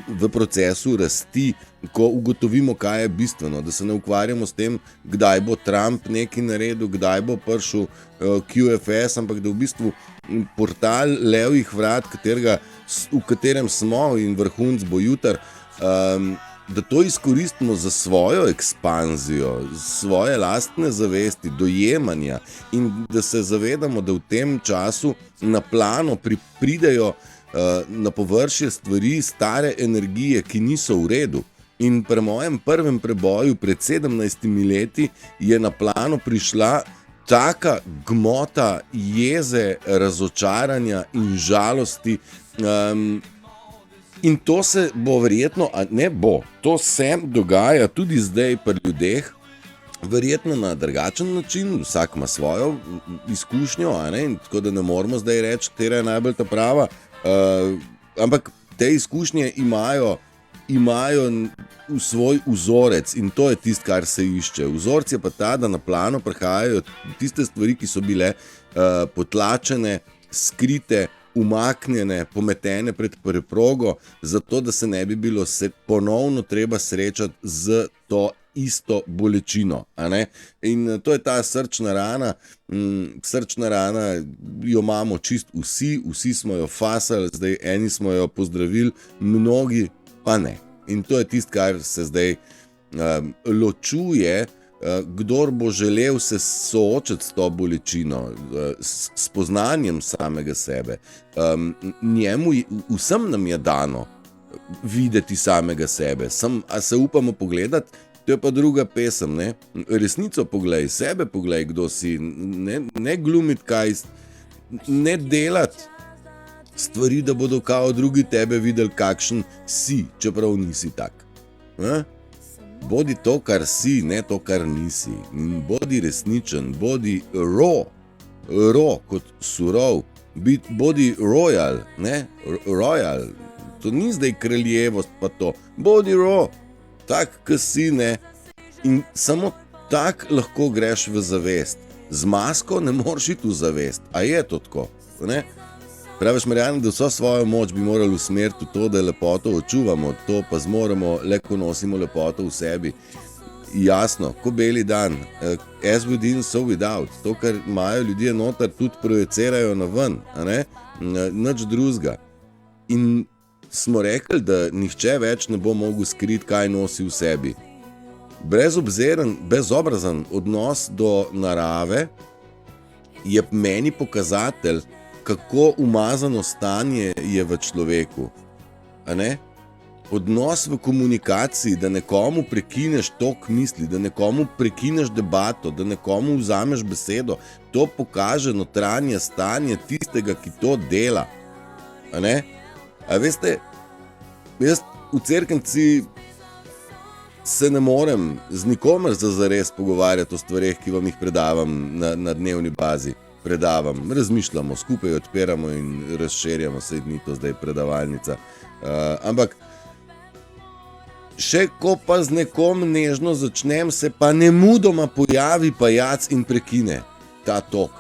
v procesu rasti, ko ugotovimo, kaj je bistveno, da se ne ukvarjamo s tem, kdaj bo Trump nekaj naredil, kdaj bo prišel QFS, ampak da v bistvu portal levih vrat, v katerem smo in vrhunc bo jutri, da to izkoristimo za svojo ekspanzijo, svoje lastne zavesti, dojemanja in da se zavedamo, da v tem času na plano pridejo na površje stvari, stare energije, ki niso v redu. In pri mojem prvem preboju pred 17 leti je na plano prišla taka gmota jeze, razočaranja in žalosti. In to se bo verjetno, ne bo, to se dogaja tudi zdaj pri ljudeh, verjetno na drugačen način, vsak ima svojo izkušnjo, a ne? In tako da ne moramo zdaj reči, katera je najbolj ta prava, ampak te izkušnje imajo v svoj vzorec in to je tisto, kar se išče. Vzorec je pa ta, da na plano prihajajo tiste stvari, ki so bile potlačene, skrite, umaknjene, pometene pred preprogo, zato da se ne bi bilo se ponovno treba srečati z to isto bolečino. A ne? In to je ta srčna rana. Srčna rana jo imamo čist vsi smo jo fasali, zdaj eni smo jo pozdravili, mnogi pa ne. In to je tisto, kar se zdaj ločuje, kdor bo želel se soočiti s to bolečino, s spoznanjem samega sebe. Vsem nam je dano videti samega sebe, a se upamo pogledati, to je pa druga pesem, ne? Resnico poglej, sebe poglej, kdo si, ne glumiti kaj, ne delati stvari, da bodo kao drugi tebe videli, kakšen si, čeprav nisi tak. Bodi to, kar si, ne to, kar nisi. Bodi resničen, bodi raw kot surov, bodi royal, ne, royal. To ni zdaj kraljevost pa to, bodi raw, tak, k si, ne. In samo tak lahko greš v zavest. Z masko ne moreš iti v zavest, a je to tako, ne? Praviš, Marjan, da vso svojo moč bi morali usmeriti v to, da lepoto očuvamo, to pa zmoremo, le ko nosimo lepoto v sebi. Jasno, ko beli dan, as within, so without. To, kar imajo ljudje noter, tudi projecirajo na ven, a ne? Nič drugega. In smo rekli, da nihče več ne bo mogel skriti, kaj nosi v sebi. Brezobziren, bezobrazen odnos do narave je meni pokazatelj, kako umazano stanje je v človeku. A ne? Odnos v komunikaciji, da nekomu prekineš tok misli, da nekomu prekineš debato, da nekomu vzameš besedo, to pokaže notranje stanje tistega, ki to dela. A ne? A veste, jaz v Cerknici se ne morem z nikomer zares pogovarjati o stvareh, ki vam jih predavam na dnevni bazi. Predavam, razmišljamo, skupaj odpiramo in razširjamo, saj ni to zdaj predavalnica. Ampak še ko pa z nekom nežno začnem, se pa nemudoma pojavi pajac in prekine ta tok.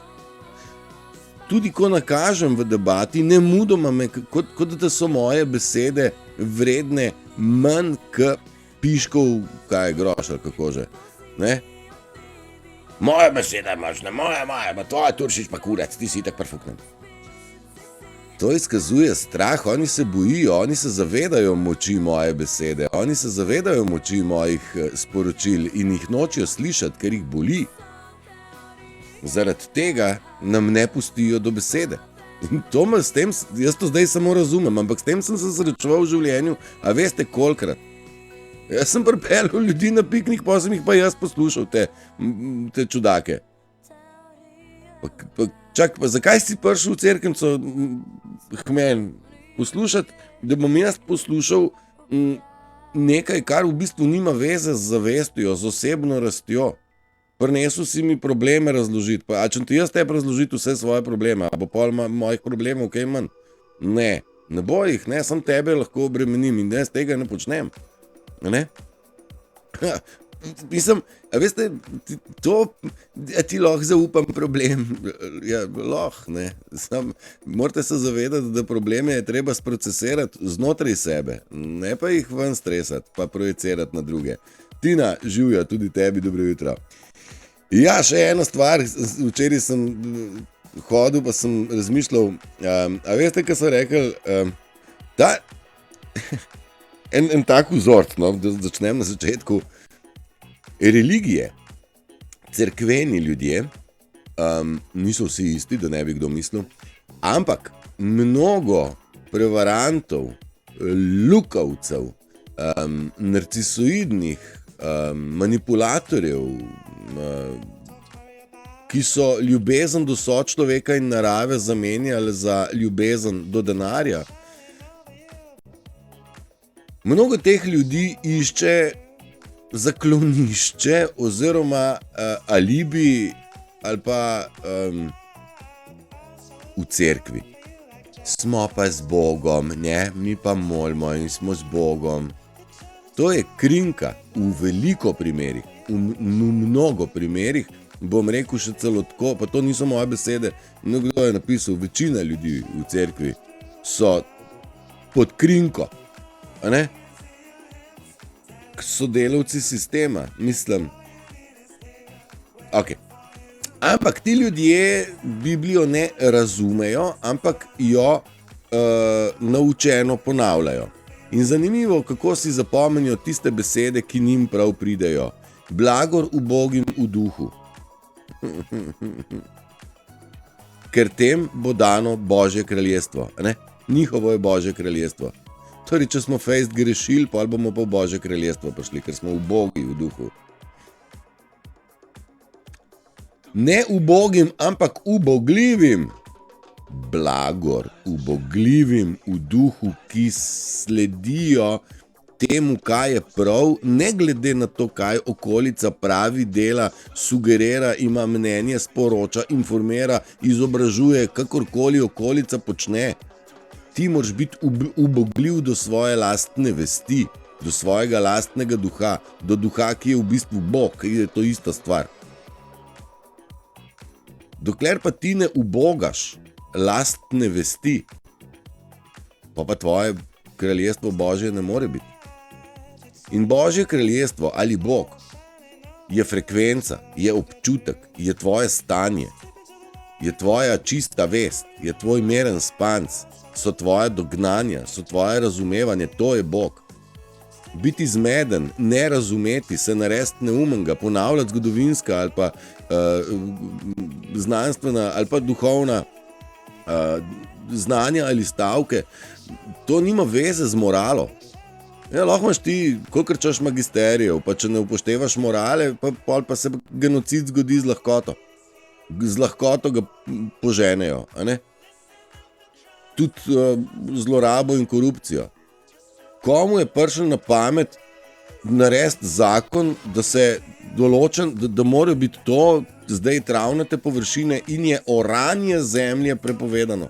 Tudi ko nakažem v debati, nemudoma me, kot da so moje besede vredne manj k piškov, kaj je groš ali kako že, ne? Moja beseda imaš, ne moja, tvoja Turšič pa kurac, ti si itak perfuknen. To izkazuje strah, oni se bojijo, oni se zavedajo moči moje besede, oni se zavedajo moči mojih sporočil in jih nočejo slišati, ker jih boli. Zaradi tega nam ne pustijo do besede. In to s tem, jaz to zdaj samo razumem, ampak s tem sem se srečeval v življenju, a veste kolikrat. Jaz sem pripeljal ljudi na piknik, pa sem jih pa jaz poslušal, te čudake. Pa zakaj si prišel v Cerknico k meni poslušati, da bom jaz poslušal nekaj, kar v bistvu nima veze z zavestjo, z osebno rastjo. Prinesel si mi probleme razložiti, pa če ti jaz tebi razložiti vse svoje probleme, a bo pol mojih problemov kaj manj? Ne bo jih, ne, sam tebe lahko obremenim in jaz tega ne počnem. Ne? Mislim, a veste, ti lahko zaupam problem, ja, lahko, ne, morate se zavedati, da probleme je treba sprocesirati znotraj sebe, ne pa jih ven stresati, pa projecirati na druge. Tina, živja, tudi tebi, dobro jutro. Ja, še ena stvar, včeraj sem hodil, pa sem razmišljal, a veste, kaj sem rekel, en tak vzorc, no, da začnem na začetku. Religije, cerkveni ljudje, niso vsi isti, da ne bi kdo mislil, ampak mnogo prevarantov, lukavcev, narcisoidnih, manipulatorjev, ki so ljubezen do sočloveka in narave zamenjali za ljubezen do denarja. Mnogo teh ljudi išče zaklonišče oziroma alibi ali pa v cerkvi. Smo pa z Bogom, ne? Mi pa molimo in smo z Bogom. To je krinka v veliko primerih, v mnogo primerih, bom rekel še celo tako, pa to niso moje besede, nekdo je napisal, večina ljudi v cerkvi so pod krinko, a ne? So delavci sistema, mislim. Ok. Ampak ti ljudje Biblijo ne razumejo, ampak jo naučeno ponavljajo. In zanimivo, kako si zapomenijo tiste besede, ki njim prav pridejo. Blagor ubogim v duhu. Ker tem bo dano Božje kraljestvo. Ne? Njihovo je Božje kraljestvo. Torej, če smo fejst grešili, pa bomo pa v Božje kraljestvo prišli, ker smo ubogi v duhu. Ne ubogim, ampak ubogljivim. Blagor, ubogljivim v duhu, ki sledijo temu, kaj je prav, ne glede na to, kaj okolica pravi, dela, sugerira, ima mnenje, sporoča, informira, izobražuje, kakorkoli okolica počne. Ti moraš biti ubogljiv do svoje lastne vesti, do svojega lastnega duha, do duha, ki je v bistvu Bog, ki je to ista stvar. Dokler pa ti ne ubogaš lastne vesti, pa tvoje kraljestvo Božje ne more biti. In Božje kraljestvo ali Bog je frekvenca, je občutek, je tvoje stanje, je tvoja čista vest, je tvoj miren spanc, so tvoje dognanja, so tvoje razumevanje, to je Bog. Biti zmeden, ne razumeti, se narediti neumenga, ponavljati zgodovinska ali pa znanstvena ali pa duhovna znanja ali stavke, to nima veze z moralo. Ja, lahko imaš ti, kolikor češ magisterijev, pa če ne upoštevaš morale, pa se genocid zgodi z lahkoto. Z lahkoto ga poženejo, a ne? Tudi zlorabo in korupcijo. Komu je prišel na pamet narediti zakon, da se določen, da mora biti to zdaj travnate površine in je oranje zemlje prepovedano.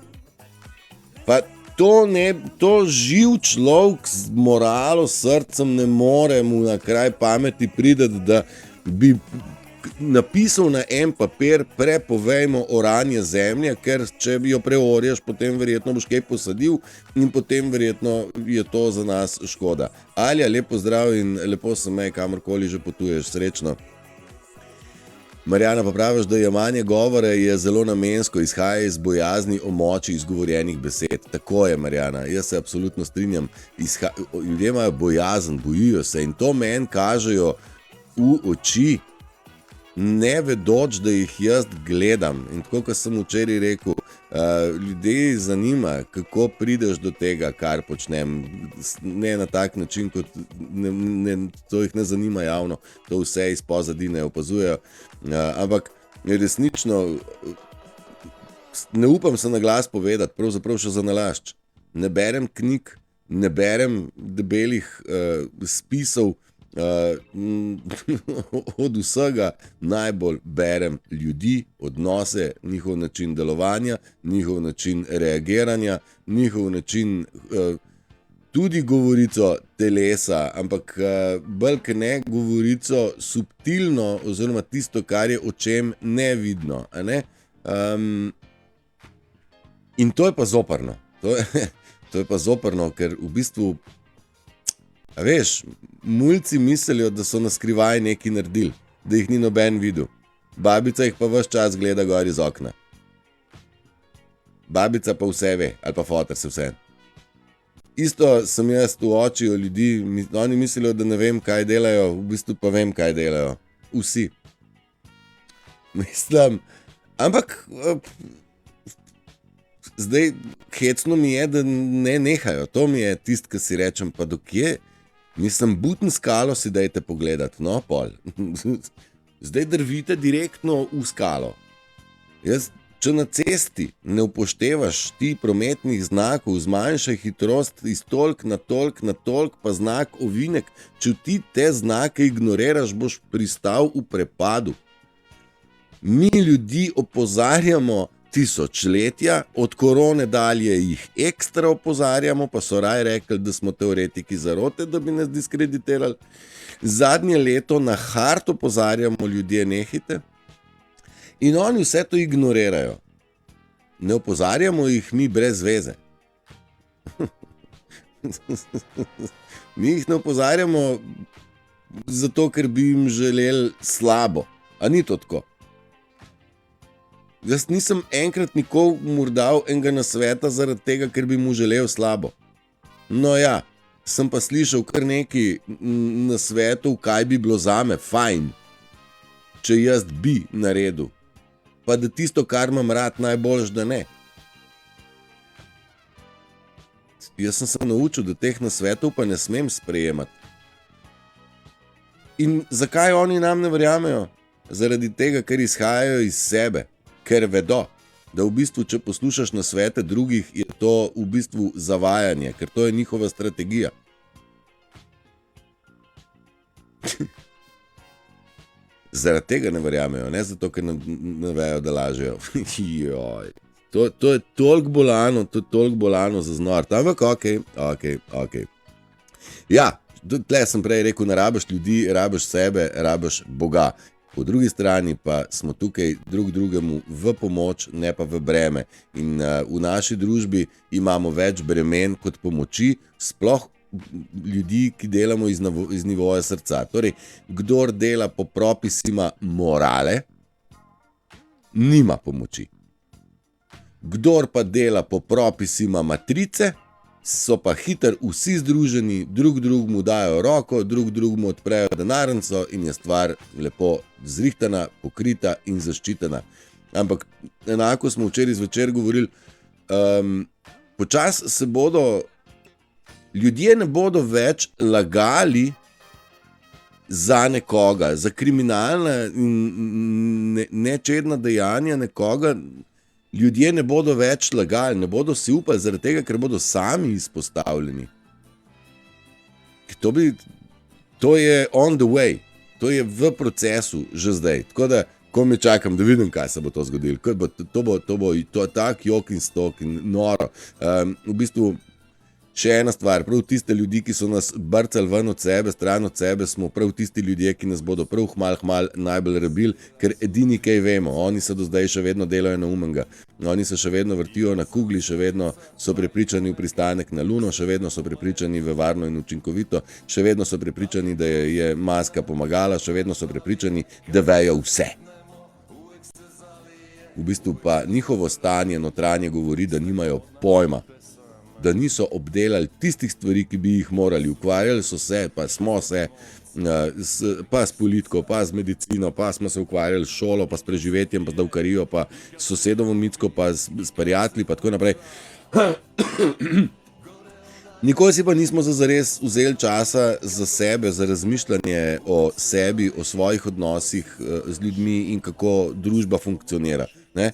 Pa to živ človek z moralo, srcem ne more mu na kraj pameti prideti, da bi napisal na en papir, prepovejmo oranje zemlje, ker če jo preorješ, potem verjetno boš kaj posadil in potem verjetno je to za nas škoda. Alja, lepo zdrav in lepo se me, kamorkoli že potuješ, srečno. Marjana, pa praviš, da jemanje govore je zelo namensko, izhaja iz bojazni o moči izgovorjenih besed. Tako je, Marjana, jaz se absolutno strinjam. Ljudje imajo bojazen, bojijo se in to meni kažejo v oči, ne vedoč, da jih jaz gledam. In tako, kot sem včeraj rekel, ljudi zanima, kako prideš do tega, kar počnem. Ne na tak način, kot to jih ne zanima javno, to vse iz pozadine opazujejo. Ampak resnično ne upam se na glas povedati, pravzaprav še za nalašč. Ne berem knjig, ne berem debelih spisov, od vsega najbolj berem ljudi, odnose, njihov način delovanja, njihov način reagiranja, njihov način tudi govorico telesa, ampak bolj kot ne govorico subtilno oziroma tisto, kar je očem nevidno. A ne? In to je pa zoprno. To je pa zoprno, ker v bistvu a veš, mulci mislijo, da so na skrivaj nekaj naredili, da jih ni noben videl. Babica jih pa ves čas gleda gor iz okna. Babica pa vse ve, ali pa foter se vse. Isto sem jaz v oči ljudi, oni mislijo, da ne vem, kaj delajo, v bistvu pa vem, kaj delajo. Vsi. Mislim, ampak zdaj hecno mi je, da ne nehajo. To mi je tisto, kar si rečem, pa dokje. Mislim, Butn skalo si dajte pogledati, no pol. Zdaj drvite direktno v skalo. Jaz, če na cesti ne upoštevaš ti prometnih znakov, zmanjšaj hitrost iz toliko na toliko, pa znak ovinek, če ti te znake ignoriraš, boš pristal v prepadu. Mi ljudi opozarjamo tisočletja, od korone dalje jih ekstra opozarjamo, pa so raj rekli, da smo teoretiki zarote, da bi nas diskreditirali. Zadnje leto na hard opozarjamo, ljudje nehite. In oni vse to ignorirajo. Ne opozarjamo jih mi brez veze. Mi jih ne opozarjamo zato, ker bi jim želeli slabo. A ni to tako? Jaz nisem enkrat nikomu dal enega nasveta zaradi tega, ker bi mu želel slabo. No ja, sem pa slišal kar nekaj nasvetov, kaj bi bilo zame fajn, če jaz bi naredil. Pa da tisto, kar imam rad, najboljš, da ne. Jaz sem se naučil, da teh nasvetov pa ne smem sprejemati. In zakaj oni nam ne verjamejo? Zaradi tega, ker izhajajo iz sebe. Ker vedo, da v bistvu, če poslušaš nasvete drugih, je to v bistvu zavajanje, ker to je njihova strategija. Zaradi tega ne verjamejo, ne zato, ker ne vejo, da lažejo. Joj. To je toliko bolano za znort. Ampak okej. Ja, tle sem prej rekel, ne rabiš ljudi, rabiš sebe, rabiš Boga. Po drugi strani pa smo tukaj drug drugemu v pomoč, ne pa v breme. In v naši družbi imamo več bremen kot pomoči, sploh ljudi, ki delamo iz nivoja srca. Torej, kdor dela po propisima morale, nima pomoči. Kdor pa dela po propisima matrice, so pa hitro vsi združeni, drug drugemu dajo roko, drug drugemu odprejo denarnico in je stvar lepo zrihtana, pokrita in zaščitena. Ampak enako smo včeraj zvečer govorili, počasi se bodo, ljudje ne bodo več lagali za nekoga, za kriminalna in nečedna dejanja nekoga. Ljudje ne bodo več lagali, ne bodo si upali zaradi tega, ker bodo sami izpostavljeni. To je on the way, to je v procesu že zdaj. Tako da, ko me čakam, da vidim, kaj se bo to zgodilo. To je tak jok in stok in noro. V bistvu, še ena stvar, prav tiste ljudi, ki so nas brcali ven od sebe, stran od sebe, smo prav tisti ljudje, ki nas bodo prav hmal najbolj rabili, ker edini kaj vemo, oni se do zdaj še vedno delajo na umenga. Oni se še vedno vrtijo na kugli, še vedno so prepričani v pristanek na Luno, še vedno so prepričani v varno in učinkovito, še vedno so prepričani, da je maska pomagala, še vedno so prepričani, da vejo vse. V bistvu pa njihovo stanje notranje govori, da nimajo pojma, da niso obdelali tistih stvari, ki bi jih morali. Ukvarjali so se, pa smo se, pa s politiko, pa z medicino, pa smo se ukvarjali s šolo, pa s preživetjem, pa z davkarijo, pa s sosedovo micko, pa s prijatelji, pa tako naprej. Nikoli si pa nismo zares vzeli časa za sebe, za razmišljanje o sebi, o svojih odnosih z ljudmi in kako družba funkcionira, ne?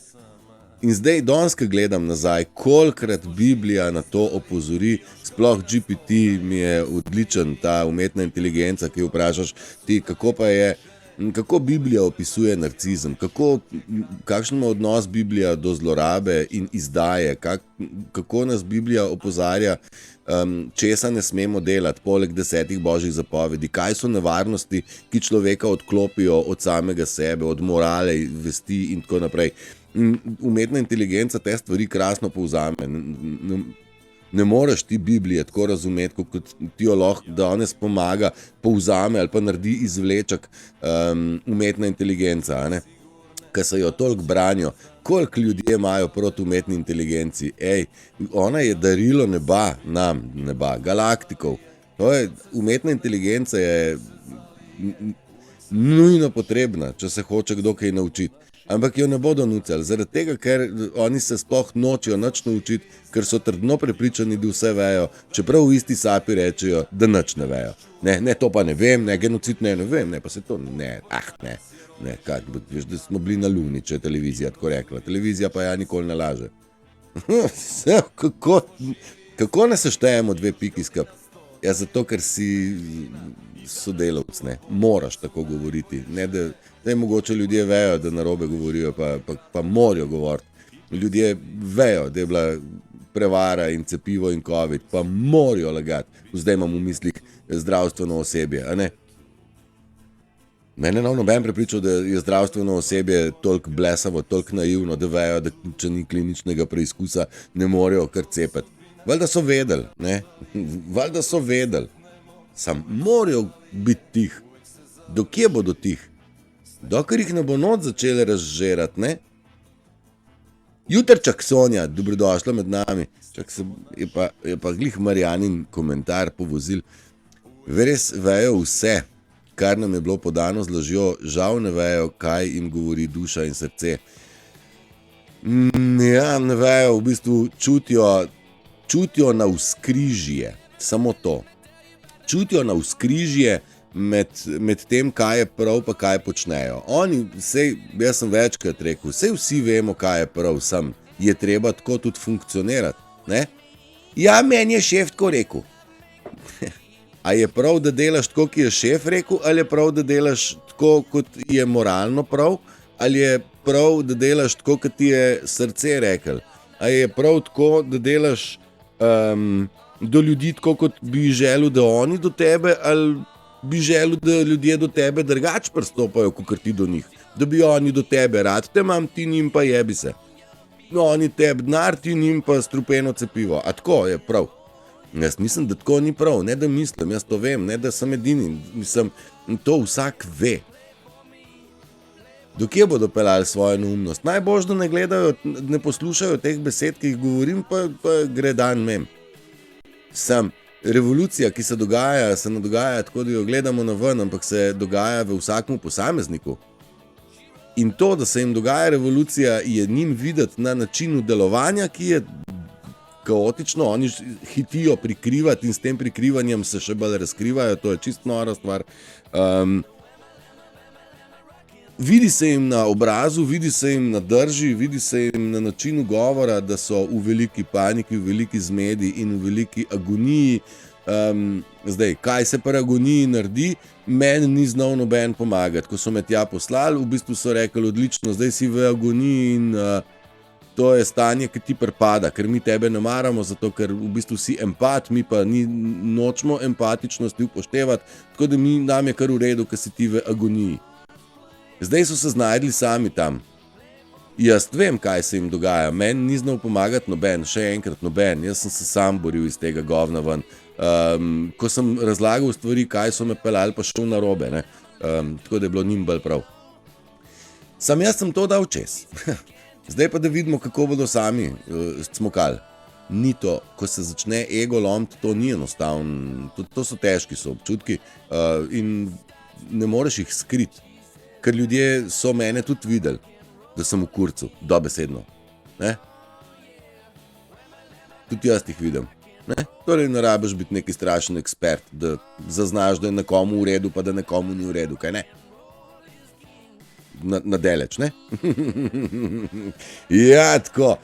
In zdaj, danes, ko gledam nazaj, kolikrat Biblija na to opozori, sploh GPT mi je odličen, ta umetna inteligenca, ki vprašaš ti, kako Biblija opisuje narcizem, kakšen ima odnos Biblija do zlorabe in izdaje, kako nas Biblija opozarja, česa ne smemo delati, poleg 10 božjih zapovedi, kaj so nevarnosti, ki človeka odklopijo od samega sebe, od morale, vesti in tako naprej. Umetna inteligenca te stvari krasno povzame. Ne moreš ti Biblije tako razumeti, kot ti jo lahko danes pomaga, povzame ali pa naredi izvleček umetna inteligenca. Ne? ki se jo toliko branijo, koliko ljudje imajo proti umetni inteligenci. Ona je darilo neba, nam neba, galaktikov. Umetna inteligenca je nujno potrebna, če se hoče kdo kaj naučiti. Ampak jo ne bodo nucali, zaradi tega, ker oni se sploh nočejo nič naučiti, ker so trdno prepričani, da vse vejo, čeprav v isti sapi rečejo, da nič ne vejo. Ne, to pa ne vem, ne, genocid ne vem, ne, pa se to ne, ne, veš, da smo bili na Luni, če je televizija tako rekla. Televizija pa ja nikoli ne laže. Kako ne seštejemo 2 piki skup? Ja, zato, ker si sodelavc, ne, moraš tako govoriti, ne, da mogoče ljudje vejo, da narobe govorijo, pa morajo govoriti. Ljudje vejo, da je bila prevara in cepivo in covid, pa morajo lagati. Zdaj imam v mislih zdravstveno osebje, a ne? Mene noben prepričal, da je zdravstveno osebje toliko blesavo, toliko naivno, da vejo, da če ni kliničnega preizkusa, ne morejo kar cepiti. Valjda so vedeli, ne? Valjda so vedeli. Sam morajo biti tih. Do kje bodo tih? Dokler jih ne bo noč začeli razžerati, ne? Jutrčak Sonja, dobrodošla med nami. Je pa glih Marjanin komentar povozil. Res vejo vse, kar nam je bilo podano z lažjo, žal ne vejo, kaj jim govori duša in srce. Ja, ne vejo, v bistvu čutijo na vzkrižje, samo to. Čutijo na vzkrižje med tem, kaj je prav, pa kaj počnejo. Jaz sem večkrat rekel, vsi vemo, kaj je prav, sam je treba tako tudi funkcionirati, ne? Ja, meni je šef tako rekel. A je prav, da delaš tako, kot je šef rekel, ali je prav, da delaš tako, kot je moralno prav, ali je prav, da delaš tako, kot ti je srce rekel? A je prav tako, da delaš do ljudi tako, kot bi želel, da oni do tebe, ali bi želel, da ljudje do tebe drugače pristopajo, kot ti do njih? Da bi oni do tebe rad te imam, ti njim pa jebi se. No, oni tebi denar, ti njim pa strupeno cepivo. A tako je prav? Jaz mislim, da tako ni prav, ne da mislim, jaz to vem, ne da sem edini, mislim, to vsak ve. Do kje bodo peljali svojo neumnost? Najbolj, da ne gledajo, ne poslušajo teh besed, ki jih govorim, pa gre dan mem. Revolucija, ki se ne dogaja tako, da jo gledamo na ven, ampak se dogaja v vsakmu posamezniku. In to, da se jim dogaja revolucija, je njim videti na načinu delovanja, ki je kaotično, oni hitijo prikrivati in s tem prikrivanjem se še bolj razkrivajo, to je čisto nora stvar. Vidi se jim na obrazu, vidi se jim na drži, vidi se jim na načinu govora, da so v veliki paniki, v veliki zmedi in v veliki agoniji. Zdaj, kaj se pri agoniji naredi, meni ni znal noben pomagati. Ko so me tja poslali, v bistvu so rekli, odlično, zdaj si v agoniji in to je stanje, ki ti pripada, ker mi tebe ne maramo, zato ker v bistvu si empat, mi pa nočemo empatičnosti upoštevati, tako da nam je kar v redu, ker si ti v agoniji. Zdaj so se znajdli sami tam. Jaz vem, kaj se jim dogaja, meni ni znal pomagati noben, še enkrat noben, jaz sem se sam boril iz tega govna ven. Ko sem razlagal stvari, kaj so me peljali, pa šel narobe, ne? Tako da je bilo njim bolj prav. Sam jaz sem to dal čez. Zdaj pa da vidimo, kako bodo sami cmokali. Ni to, ko se začne ego lomiti, to ni enostavno, to so težki so občutki in ne moreš jih skriti, ker ljudje so mene tudi videli, da sem v kurcu, dobesedno. Ne? Tudi jaz jih vidim. Ne? Torej ne rabiš biti neki strašen ekspert, da zaznaš, da je nekomu v redu, pa da nekomu ni v redu, kaj ne? Nadeleč, ne? Ja, tako.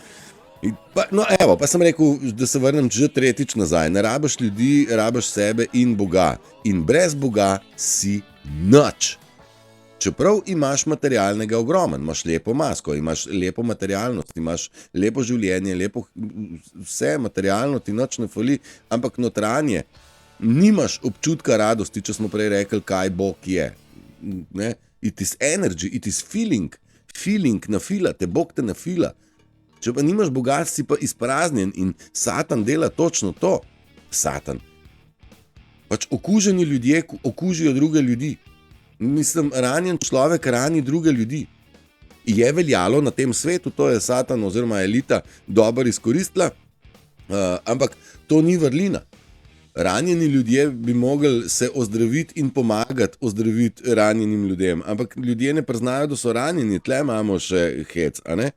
Pa sem rekel, da se vrnem že tretjič nazaj. Ne rabiš ljudi, rabiš sebe in Boga. In brez Boga si nič. Čeprav imaš materialnega ogromen, imaš lepo masko, imaš lepo materialnost, imaš lepo življenje, vse materialno ti nič ne fali, ampak notranje nimaš občutka radosti, če smo prej rekli, kaj Bog je. Ne? It is energy, it is feeling. Feeling nafila, te Bog te nafila. Če pa nimaš Boga, si pa izpraznjen in Satan dela točno to. Satan. Pač okuženi ljudje okužijo druge ljudi. Mislim, ranjen človek rani druge ljudi. je veljalo na tem svetu, to je Satan oziroma elita dobro izkoristila, ampak to ni vrlina. Ranjeni ljudje bi mogli se ozdraviti in pomagati ozdraviti ranjenim ljudem, ampak ljudje ne priznajo, da so ranjeni, tle imamo še hec, a ne?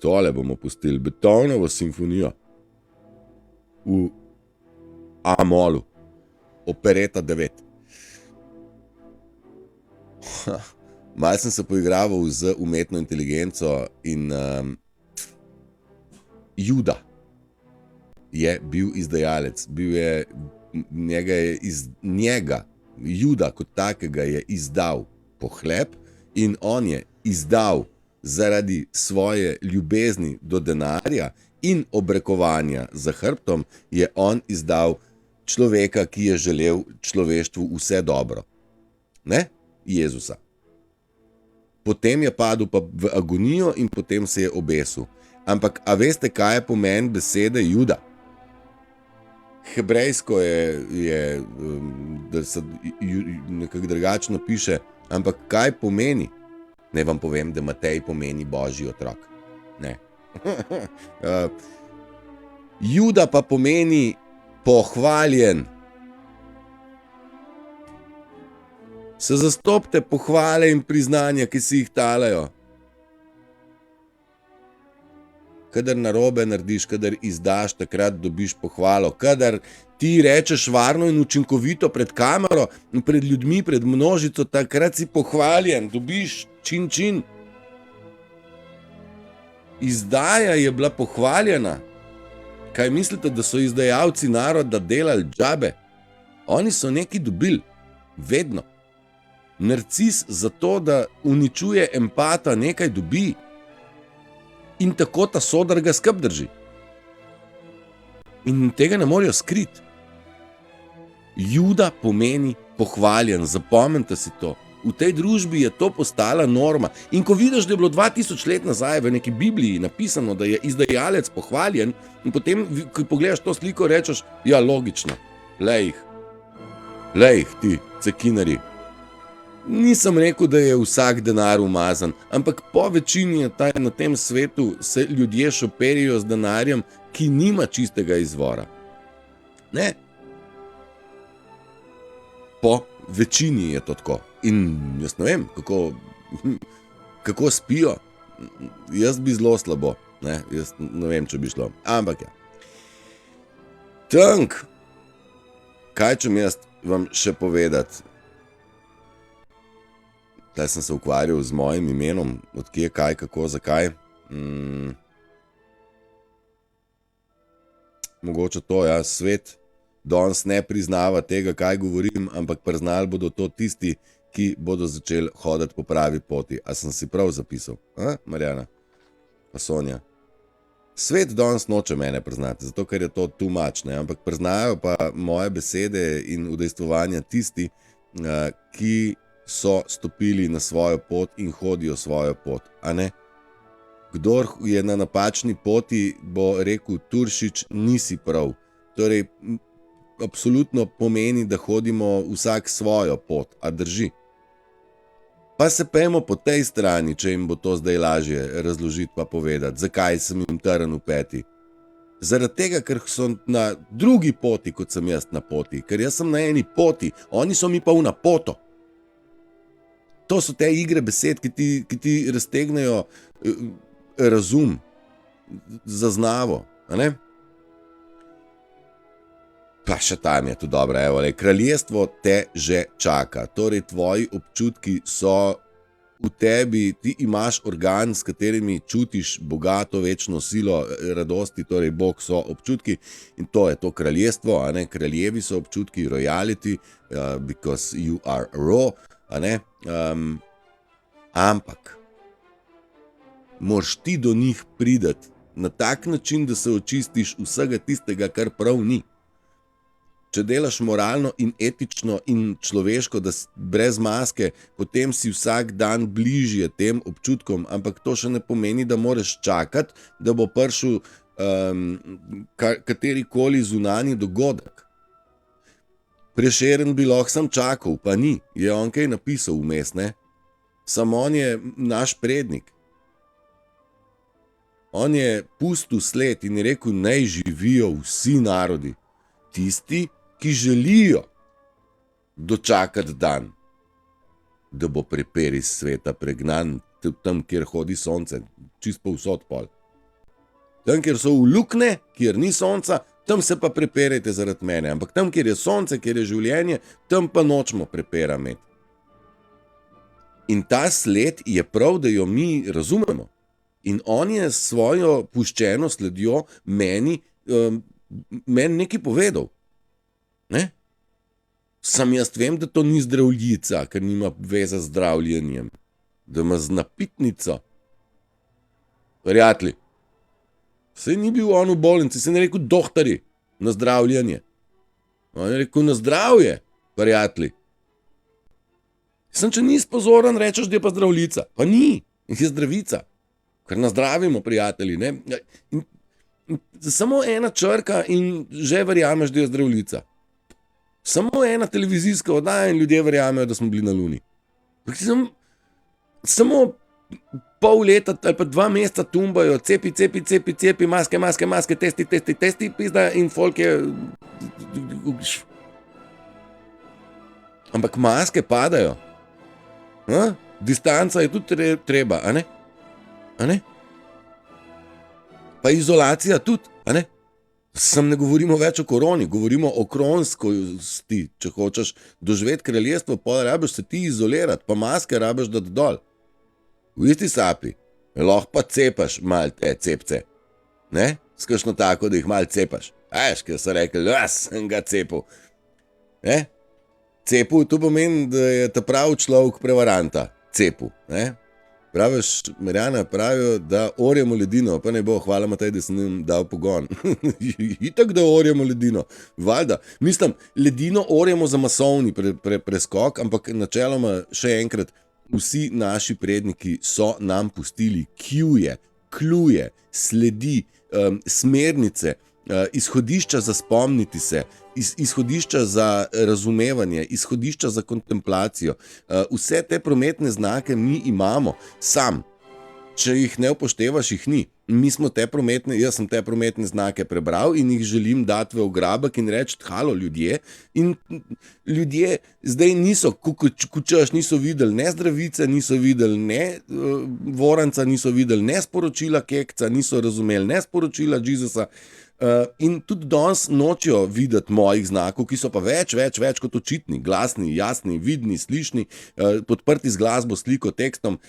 Tole bomo pustili, Beethovenovo simfonijo v A-molu, opereta 9. Malo sem se poigraval z umetno inteligenco in Juda je bil izdajalec, njega, Juda kot takega je izdal pohlep in on je izdal zaradi svoje ljubezni do denarja in obrekovanja za hrbtom, je on izdal človeka, ki je želel človeštvu vse dobro. Ne? Jezusa. Potem je padel pa v agonijo in potem se je obesil. Ampak, a veste, kaj je pomen besede Juda? Hebrejsko je da se nekako drugačno piše, ampak kaj pomeni? Ne vam povem, da Matej pomeni Božji otrok. Ne. Juda pa pomeni pohvaljen. Se zastopite pohvale in priznanja, ki si jih talajo. Kadar narobe narediš, kadar izdaš, takrat dobiš pohvalo. Kadar ti rečeš varno in učinkovito pred kamero, pred ljudmi, pred množico, takrat si pohvaljen, dobiš čin. Izdaja je bila pohvaljena. Kaj mislite, da so izdajalci naroda delali džabe? Oni so nekaj dobili. Vedno. Narcis zato, da uničuje empata, nekaj dobi. In tako ta sodar ga skrb drži. In tega ne morejo skriti. Juda pomeni pohvaljen, zapomnite si to. V tej družbi je to postala norma. In ko vidiš, da je bilo 2000 let nazaj v neki Bibliji napisano, da je izdajalec pohvaljen, in potem, ko pogledaš to sliko, rečeš, ja, logično, lej jih ti, cekinari. Nisem rekel, da je vsak denar umazan, ampak po večini je na tem svetu se ljudje šoperijo z denarjem, ki nima čistega izvora. Ne. Po večini je to tako. In jaz ne vem, kako spijo. Jaz bi zelo slabo. Ne? Jaz ne vem, če bi šlo. Ampak ja. Tank. Kaj čem jaz vam še povedati? Zdaj sem se ukvarjal z mojim imenom, odkje, kaj, kako, zakaj. Mogoče to, ja, svet danes ne priznava tega, kaj govorim, ampak priznali bodo to tisti, ki bodo začeli hoditi po pravi poti. A sem si prav zapisal? Marjana? Pa Sonja? Svet danes noče mene priznati, zato ker je to too much, ne? Ampak priznajo pa moje besede in udejstvovanja tisti, ki so stopili na svojo pot in hodijo svojo pot, a ne? Kdor je na napačni poti, bo rekel Turšič, nisi prav. Torej, absolutno pomeni, da hodimo vsak svojo pot, a drži. Pa se pejmo po tej strani, če jim bo to zdaj lažje razložiti pa povedati, zakaj sem jim trn v peti. Zaradi tega, ker so na drugi poti, kot sem jaz na poti, ker jaz sem na eni poti, oni so mi pa v napoto. To so te igre besed, ki ti raztegnejo razum, zaznavo, a ne? Pa še tam je to dobro, evo, kraljestvo te že čaka, torej tvoji občutki so v tebi, ti imaš organ, s katerimi čutiš bogato večno silo radosti, torej Bog so občutki in to je to kraljestvo, a ne? Kraljevi so občutki, royalty, because you are raw, a ne? Ampak moraš ti do njih prideti na tak način, da se očistiš vsega tistega, kar prav ni. Če delaš moralno in etično in človeško, da brez maske, potem si vsak dan bližje tem občutkom, ampak to še ne pomeni, da moraš čakati, da bo prišel katerikoli zunanji dogodek. Prešeren bi lahko sam čakal, pa ni. Je on kaj napisal vmes, ne? Samo on je naš prednik. On je pustil sled in je rekel, naj živijo vsi narodi. Tisti, ki želijo dočakati dan, da bo prepir iz sveta pregnan, tam, kjer hodi sonce, čist povsod pol. Tam, kjer so v lukne, kjer ni sonca, tam se pa preperite zaradi mene. Ampak tam, kjer je sonce, kjer je življenje, tam pa nočemo prepera imeti. In ta sled je prav, da jo mi razumemo. In on je s svojo puščeno sledjo meni nekaj povedal. Ne? Sam jaz vem, da to ni zdravljica, ker nima veze z zdravljenjem. Da ima z napitnico. Prijatelji, saj ni bil on v bolnici, saj ne rekel dohtari na zdravljenje. On je rekel na zdravje, prijatelji. Sem, če nisi pozoren, rečeš, da je pa zdravljica. Pa ni, je zdravica. Ker nazdravimo, prijatelji. Ne? In samo ena črka in že verjameš, da je zdravljica. Samo ena televizijska oddaja in ljudje verjamejo, da smo bili na Luni. Samo pol leta ali pa 2 meseca tumbajo, cepi, maske, testi, pizda in folk je... Ampak maske padajo. Distanca je tudi treba, a ne? Pa izolacija tudi, a ne? Sam ne govorimo več o koroni, govorimo o kronskosti, če hočeš doživeti kraljestvo, pa rabiš se ti izolirati, pa maske rabiš dati dol. V isti sapi, lahko pa cepaš malo te cepce, ne? Skakšno tako, da jih malo cepaš. Ker so rekli, sem ga cepil. Ne? Cepil, to pomeni, da je ta pravi človek prevaranta. Cepil, ne? Praviš, Marjana, pravijo, da orjemo ledino, pa ne bo, hvala Matej, da sem jim dal pogon. Itak, da orjemo ledino, valjda. Mislim, ledino orjemo za masovni preskok, ampak načeloma še enkrat, vsi naši predniki so nam pustili kluje, sledi, smernice, izhodišča za spomniti se, izhodišča za razumevanje, izhodišča za kontemplacijo. Vse te prometne znake mi imamo, sam. Če jih ne upoštevaš, jih ni. Jaz sem te prometne znake prebral in jih želim dati v ograbek in reči, halo ljudje. In ljudje zdaj niso, kučaš, niso videli ne zdravice, niso videli ne voranca, niso videli ne sporočila kekca, niso razumeli ne sporočila Jezusa. In tudi danes nočijo videti mojih znakov, ki so pa več kot očitni, glasni, jasni, vidni, slišni, podprti z glasbo, sliko, tekstom.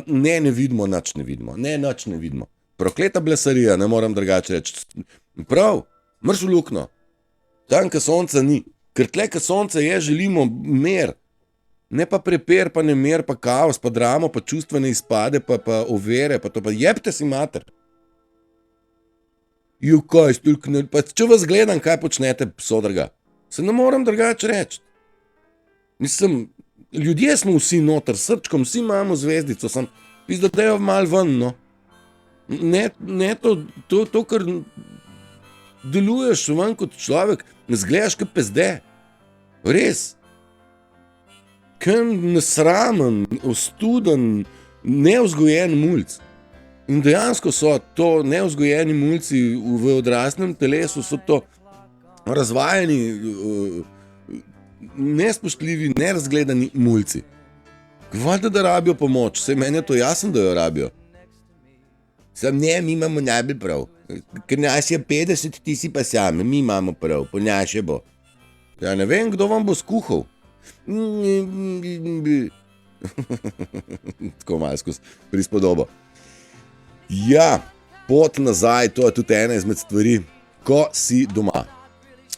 Ne vidimo, nič ne vidimo. Prokleta blesarija, ne moram drugače reči. Prav, mrš v lukno. Tam, ko sonca ni. Ker tle, ko sonce je, želimo mer. Ne pa prepir, pa nemer, pa kaos, pa dramo, pa čustvene izpade, pa overe, pa to pa jebte si mater. Če vas gledam, kaj počnete, sodrga, se ne moram drugače reči. Mislim, ljudje smo vsi noter, srčkom, vsi imamo zvezdico, sem pizda, da jo malo ven, no. Ne to, kar deluješ ven kot človek, ne zgledaš kot pezde. Res. Kaj nesramen, ostuden, neuzgojen mulc. In dejansko so to neuzgojeni mulci v odraslem telesu, so to razvajeni, nespoštljivi, nerazgledani mulci. Valjda, da rabijo pomoč, saj meni je to jasno, da jo rabijo. Sam ne, mi imamo najbolj prav. Ker nas je 50, ti si pa sami, mi imamo prav, po naše bo. Ja, ne vem, kdo vam bo skuhal. Tako malo skozi prispodobo. Ja, pot nazaj, to je tudi ena izmed stvari, ko si doma.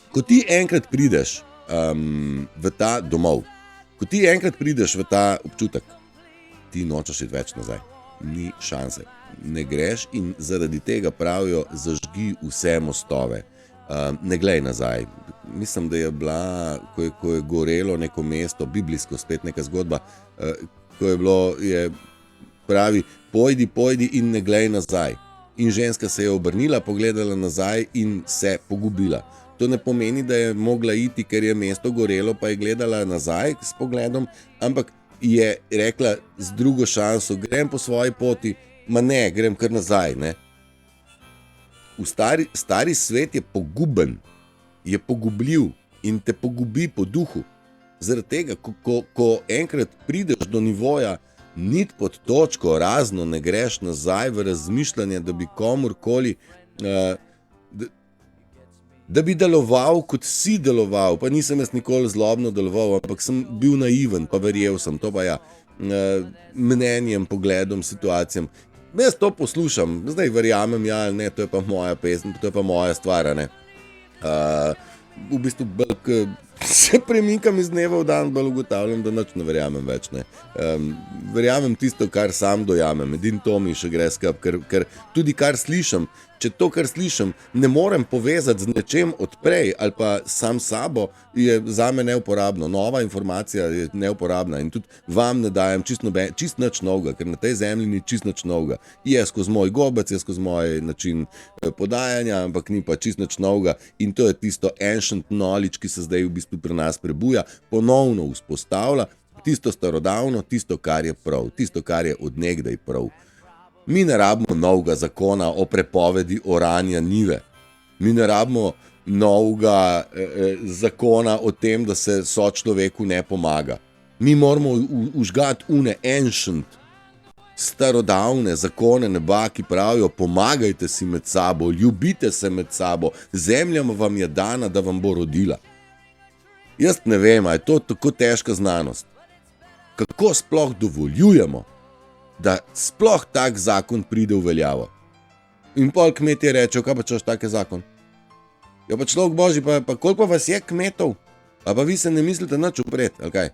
Ko ti enkrat prideš v ta domov, ko ti enkrat prideš v ta občutek, ti nočeš iti več nazaj. Ni šanse. Ne greš in zaradi tega pravijo, zažgi vse mostove. Ne glej nazaj. Mislim, da je bila, ko je gorelo neko mesto, biblijsko spet neka zgodba, ko je bilo, pravi, pojdi in ne glej nazaj. In ženska se je obrnila, pogledala nazaj in se pogubila. To ne pomeni, da je mogla iti, ker je mesto gorelo, pa je gledala nazaj s pogledom, ampak je rekla z drugo šanso, grem po svoji poti, ma ne, grem kar nazaj. Ne? Stari svet je poguben, je pogubljiv in te pogubi po duhu. Zaradi tega, ko enkrat prideš do nivoja, nit pod točko, razno ne greš nazaj v razmišljanje, da bi komorkoli, da bi deloval, kot si deloval, pa nisem jaz nikoli zlobno deloval, ampak sem bil naiven, pa verjel sem, to pa ja, mnenjem, pogledom, situacijam. Jaz to poslušam, zdaj verjamem, ja, ne, to je pa moja pesem, to je pa moja stvar, ne. V bistvu bolj, se premikam iz dneva v dan, bolj ugotavljam, da nič ne verjamem več, ne. Verjamem tisto, kar sam dojamem, edin to mi še gre skup, ker tudi kar slišam, če to, kar slišam, ne morem povezati z nečem odprej ali pa sam sabo, je zame neuporabno. Nova informacija je neuporabna in tudi vam ne dajem čist nič novega, ker na tej zemlji ni čist nič novega. Je skozi moj gobec, je skozi moj način podajanja, ampak ni pa čist nič novega in to je tisto ancient knowledge, ki se zdaj v bistvu pri nas prebuja, ponovno vzpostavlja tisto starodavno, tisto, kar je prav, tisto, kar je od nekdaj prav. Mi ne rabimo novega zakona o prepovedi oranja njive. Mi ne rabimo novega zakona o tem, da se sočloveku ne pomaga. Mi moramo užgati une ancient, starodavne zakone neba, ki pravijo, pomagajte si med sabo, ljubite se med sabo, zemlja vam je dana, da vam bo rodila. Jaz ne vem, a je to tako težka znanost. Kako sploh dovoljujemo, da sploh tak zakon pride v veljavo. In pol kmetje rečejo, kaj pa češ tak zakon? Ja pa človek božji, pa koliko vas je kmetov? A pa vi se ne mislite nič upret, ali kaj?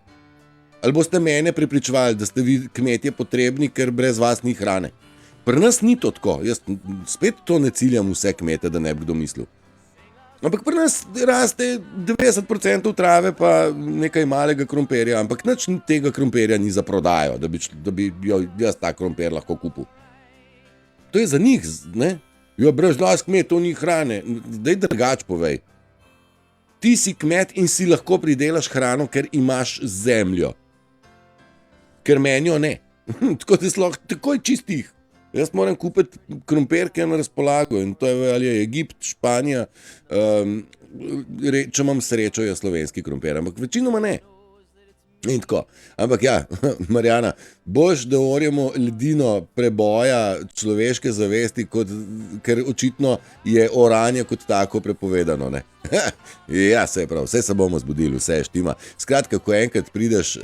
Ali boste mene prepričevali, da ste vi kmetje potrebni, ker brez vas ni hrane? Pri nas ni to tako, jaz spet to ne ciljam vse kmete, da ne bi kdo mislil. Ampak pri nas raste 90% trave pa nekaj malega krompirja, ampak nič tega krompirja ni za prodajo, da bi jaz ta krompir lahko kupil. To je za njih, ne? Jo, brez nas kmetov ni hrane, daj drugače povej. Ti si kmet in si lahko pridelaš hrano, ker imaš zemljo. Ker menijo ne. Tako da si lahko takoj čistih. Jaz moram kupiti krompir, ki je na razpolago in to je ali je Egipt, Španija, če imam srečo, je slovenski krompir, ampak večinoma ne. In tako. Ampak ja, Marjana, boš, da orjemo ledino preboja človeške zavesti, ker očitno je oranje kot tako prepovedano, ne? Ja, vse je prav, vse se bomo zbudili, vse je štima. Skratka, ko enkrat prideš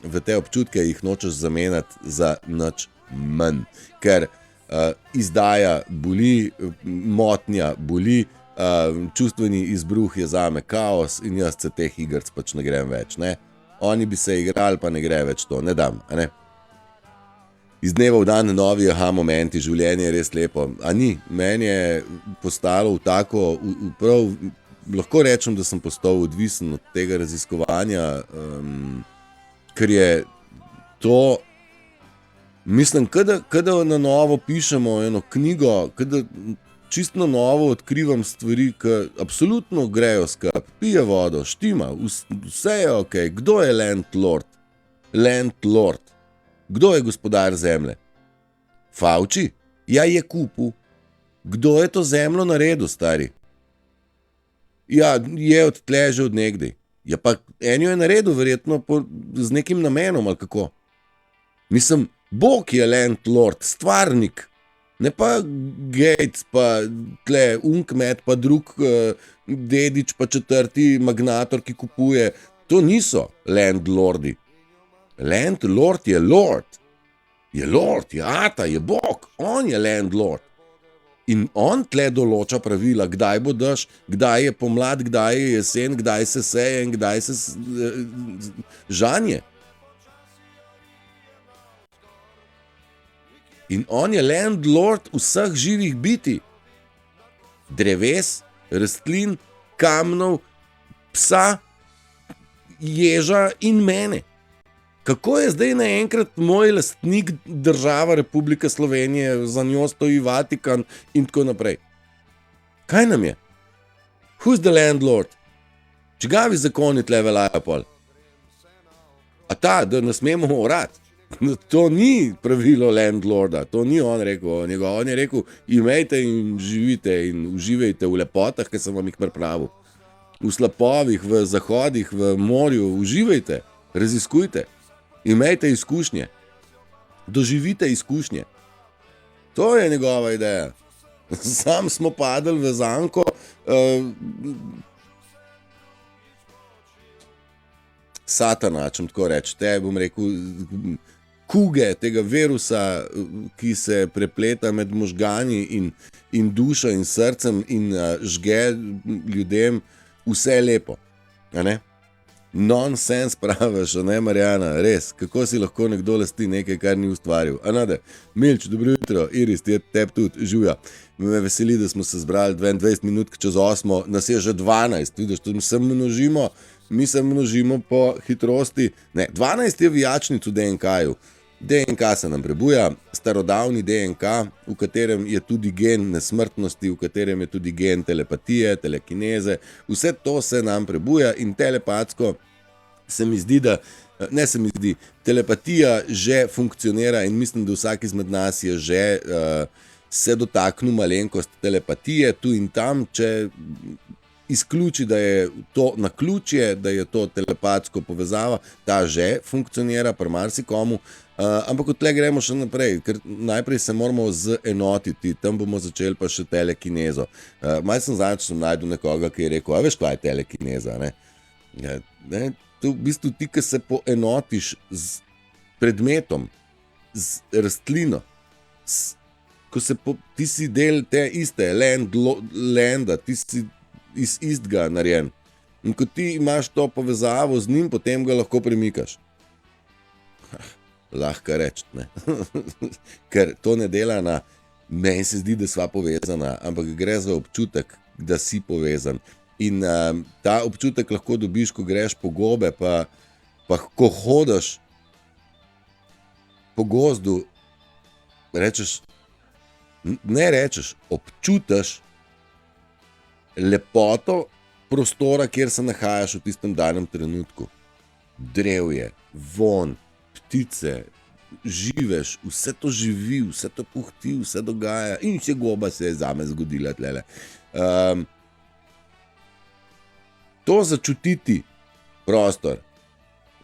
v te občutke, jih nočeš zamenjati za nič manj, ker izdaja boli, motnja boli, čustveni izbruh je zame kaos in jaz se teh igrc pač ne grem več, ne? Oni bi se igrali, pa ne gre več to, ne dam, a ne? Iz dneva v dan novi aha momenti, življenje je res lepo, a ni, meni je postalo v tako, prav, lahko rečem, da sem postal odvisen od tega raziskovanja, ker je to, mislim, kada na novo pišemo eno knjigo, kada čisto na novo odkrivam stvari, ki absolutno grejo skup, pije vodo, štima, vse je ok. Kdo je landlord? Landlord. Kdo je gospodar zemlje? Fauci? Ja, je kupil. Kdo je to zemljo naredil, stari? Ja, je od tle že od nekdaj. Ja, pa enjo je naredil verjetno z nekim namenom, ali kako? Mislim, Bog je landlord, stvarnik. Ne pa Gates, pa tle kmet, pa drug dedič, pa četrti magnator, ki kupuje. To niso landlordi. Landlord je lord. Je lord, je ata, je Bog. On je landlord. In on tle določa pravila, kdaj bo dež, kdaj je pomlad, kdaj je jesen, kdaj se seje in kdaj se žanje. In on je landlord vseh živih biti. Dreves, rastlin, kamnov, psa, ježa in mene. Kako je zdaj naenkrat moj lastnik država Republike Slovenije, za njo stoji Vatikan in tako naprej? Kaj nam je? Who's the landlord? Čigavi zakoni tle veljajo pol? A ta, da ne smemo orati. To ni pravilo landlorda, to ni on rekel. On je rekel, imejte in živite in uživajte v lepotah, ki sem vam jih pripravil. V slapovih, v zahodih, v morju, uživajte, raziskujte, imejte izkušnje, doživite izkušnje. To je njegova ideja. Sam smo padli v zanko satana, če tako reči. Te bom rekel, kuge tega virusa, ki se prepleta med možgani in dušo in srcem in žge ljudem vse lepo. A ne? Nonsens praviš, a ne, Marjana, res, kako si lahko nekdo lasti nekaj, kar ni ustvaril. Anade, Milč, dobro jutro, Iris, teb tudi, živja. Me veseli, da smo se zbrali 22 minut čez 8, nas je že 12, vidiš, to mi se množimo po hitrosti, ne, 12 je v jačnicu DNK-ju. DNK se nam prebuja, starodavni DNK, v katerem je tudi gen nesmrtnosti, v katerem je tudi gen telepatije, telekineze, vse to se nam prebuja in telepatsko se mi zdi, telepatija že funkcionira in mislim, da vsak izmed nas je že se dotaknil malenkost telepatije tu in tam, če izključi, da je to naključje, da je to telepatsko povezava, ta že funkcionira pri marsikomu. Ampak odtle gremo še naprej, ker najprej se moramo zenotiti, tam bomo začeli pa še telekinezo. Malo sem našel nekoga, ki je rekel, a veš, kaj je telekineza, ne? To v bistvu ti, ki se poenotiš z predmetom, z rastlino, ti si del te iste, lenda, ti si iz istega narejen. In ko ti imaš to povezavo z njim, potem ga lahko premikaš. Lahko reči, ne. Ker to ne dela na, meni se zdi, da sva povezana, ampak gre za občutek, da si povezan. In ta občutek lahko dobiš, ko greš po gobe, pa ko hodiš po gozdu, občutiš lepoto prostora, kjer se nahajaš v tistem danem trenutku. Drevje, von, ptice, živeš, vse to živi, vse to puhti, vse dogaja in še goba se je zame zgodila tlele. To začutiti prostor,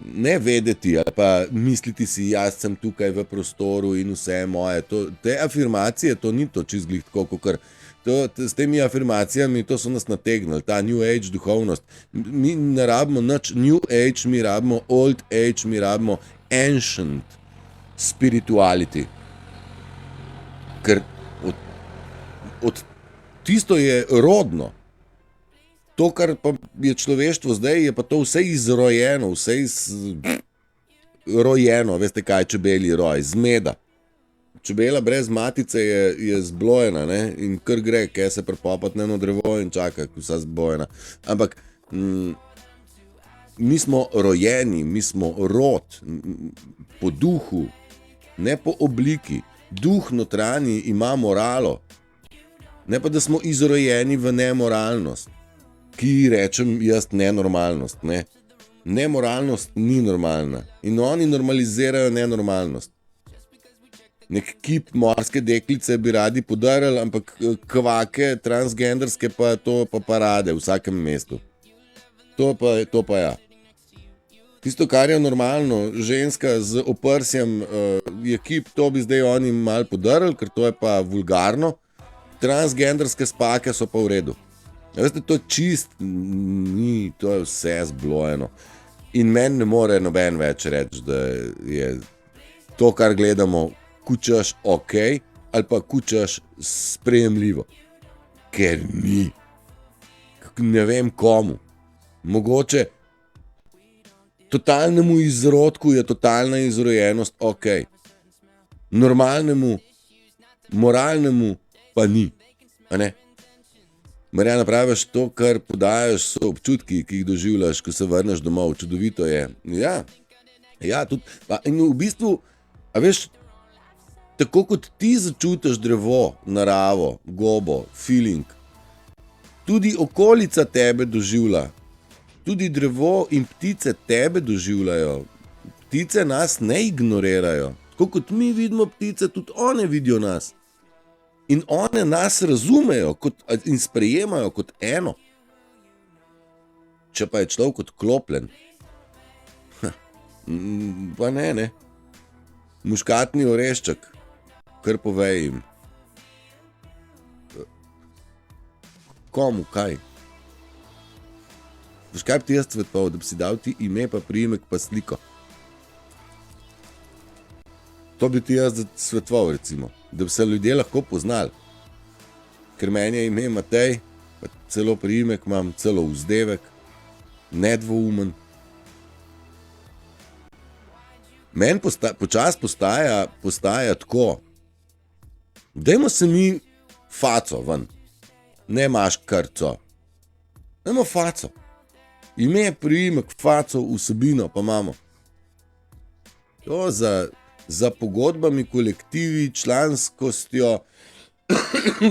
ne vedeti ali pa misliti si, jaz sem tukaj v prostoru in vse je moje. Te afirmacije, to ni to čist glih tako, kakor s temi afirmacijami, to so nas nategnili, ta New Age duhovnost. Mi ne rabimo nič New Age, mi rabimo Old Age, mi rabimo Ancient Spirituality. Ker tisto je rodno. To, kar pa je človeštvo zdaj, je pa to vse izrojeno, rojeno, veste kaj, čebeli roj, zmeda. Čebela brez matice je zblojena, ne? In kar gre, kaj se prepopati na eno drevo in čaka, vsa zbojena. Ampak mi smo rojeni, mi smo rod, po duhu, ne po obliki. Duh notranji ima moralo, ne pa da smo izrojeni v nemoralnost, ki rečem jaz nenormalnost. Ne? Nemoralnost ni normalna in oni normalizirajo nenormalnost. Nek kip morske deklice bi radi podarili, ampak kvake transgenderske pa to pa parade v vsakem mestu. To pa ja. Tisto, kar je normalno, ženska z oprsjem je kip, to bi zdaj oni malo podarili, ker to je pa vulgarno. Transgenderske spake so pa v redu. Veste, to čist ni, to je vse zblojeno. In meni ne more noben več reči, da je to, kar gledamo, kučaš ok ali pa kučaš sprejemljivo. Ker ni. Ne vem komu. Mogoče totalnemu izrodku je totalna izrojenost ok. Normalnemu, moralnemu pa ni. A ne? Marjana, praviš, to, kar podajaš, so občutki, ki jih doživljaš, ko se vrneš domov. Čudovito je. Ja, tudi. In v bistvu, a veš, tako kot ti začutiš drevo, naravo, gobo, feeling, tudi okolica tebe doživlja. Tudi drevo in ptice tebe doživljajo. ptice nas ne ignorirajo. Tako kot mi vidimo ptice, tudi one vidijo nas. In one nas razumejo in sprejemajo kot eno. Če pa je človek odklopljen, pa ne. Muškatni orešček, kar povej jim. Komu, kaj? Veš, kaj bi ti jaz svetoval, da bi si dal ti ime, pa priimek, pa sliko? To bi ti jaz svetoval, recimo, da bi se ljudje lahko poznali. Ker meni je ime Matej, pa celo priimek imam, celo vzdevek, nedvoumen. Meni počas postaja tako. Dajmo se mi faco ven. Ne imaš krco. Dajmo faco. Ime, priimek, faco, vsebino pa imamo. To za pogodbami, kolektivi, članskostjo,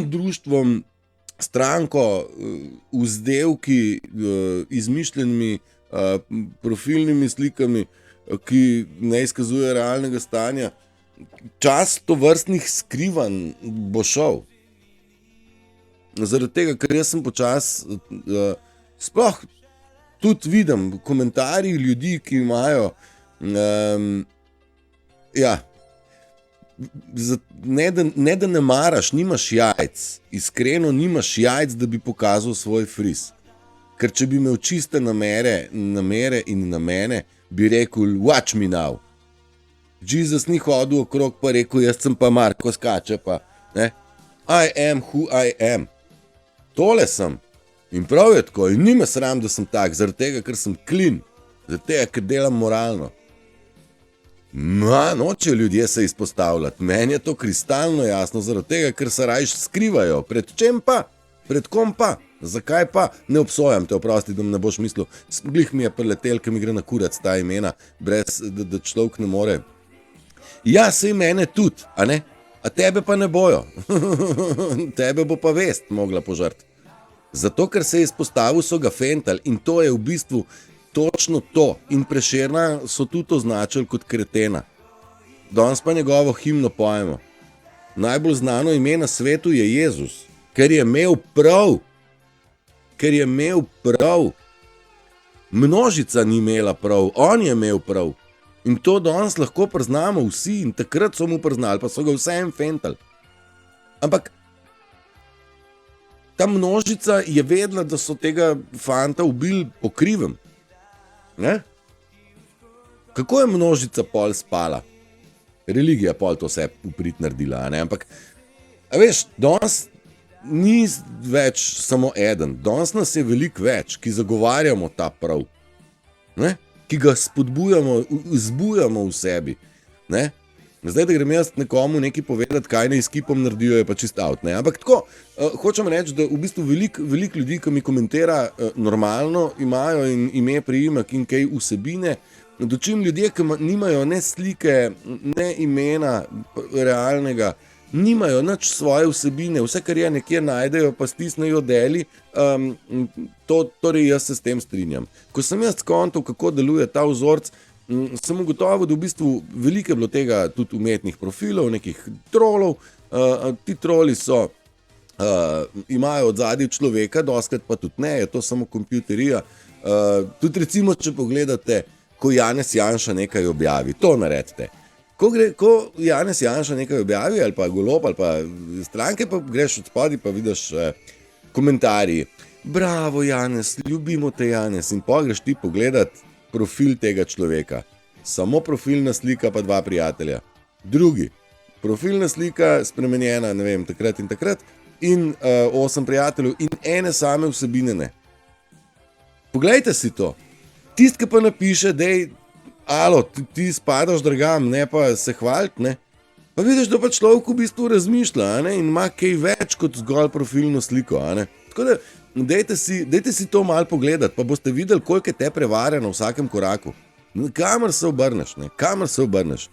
društvom, stranko, vzdevki, izmišljenimi profilnimi slikami, ki ne izkazuje realnega stanja. Čas tovrstnih skrivanj bo šel. Zaradi tega, ker jaz sem počas, sploh tudi vidim komentarji ljudi, ki imajo, ne da ne maraš, nimaš jajc, iskreno nimaš jajc, da bi pokazal svoj fris. Ker če bi imel čiste namere in namene, bi rekel, watch me now. Jezus ni hodil okrog pa rekel, jaz sem pa Marko Skače pa, ne? I am who I am. Tole sem. In prav je tako. In ni me sram, da sem tak, zaradi tega, ker sem clean. Zaradi tega, ker delam moralno. Nočejo ljudje se izpostavljati. Meni je to kristalno jasno, zaradi tega, ker se rajš skrivajo. Pred čem pa? Pred kom pa? Zakaj pa? Ne obsojam te, oprosti, da mi ne boš mislil. Glih mi je preletel, ki mi gre na kurac ta imena, brez da človek ne more. Ja, sej mene tudi, a ne? A tebe pa ne bojo. Tebe bo pa vest mogla požrt. Zato, ker se je izpostavil, so ga fentali in to je v bistvu točno to. In Prešerna so tudi označili kot kretena. Danes pa njegovo himno pojemo. Najbolj znano ime na svetu je Jezus, ker je imel prav. Ker je imel prav. Množica ni imela prav, on je imel prav. In to danes lahko priznamo vsi in takrat so mu priznali, pa so ga vsem fentali. Ampak ta množica je vedela, da so tega fanta ubili po krivem. Ne? Kako je množica pol spala? Religija pol to vse uprit naredila, ne? Ampak, a veš, danes ni več samo eden, danes nas je veliko več, ki zagovarjamo ta prav, ne? Ki ga spodbujamo, zbujamo v sebi. Ne? Zdaj, da grem jaz nekomu nekaj povedati, kaj ne s kipom naredijo, je pa čist out. Ne? Ampak tako, hočem reči, da v bistvu veliko ljudi, ki mi komentira normalno, imajo in ime, priimek in kaj vsebine, dočim ljudje, ki nimajo ne slike, ne imena realnega, nimajo nič svoje vsebine, vse, kar je nekje najdejo, pa stisnejo deli, torej jaz se s tem strinjam. Ko sem jaz skontal, kako deluje ta vzorc, sem ugotovil, da v bistvu veliko je bilo tega tudi umetnih profilov, nekih trolov, ti troli so, imajo od zadnji človeka, doskrat pa tudi ne, je to samo kompjuterija. Tudi recimo, če pogledate, ko Janez Janša nekaj objavi, to naredite. Ko Janez Janša nekaj objavi, ali pa Golob, ali pa stranke, pa greš od spodaj, pa vidiš komentarji. Bravo, Janez, ljubimo te, Janez. In pa greš ti pogledat profil tega človeka. Samo profilna slika, pa 2 prijatelja. Drugi, profilna slika, spremenjena, ne vem, takrat in 8 prijateljev in ene same vsebine ne. Poglejte si to. Tist, ki pa napiše, dej, alo, ti spadaš dragam, ne pa se hvaliti, ne? Pa vidiš, da pa človek v bistvu razmišlja, ne? In ima kaj več kot zgolj profilno sliko, ne? Tako da, dejte si to malo pogledati, pa boste videli, koliko je te prevare na vsakem koraku. Kamor se obrneš, ne? Kamor se obrneš.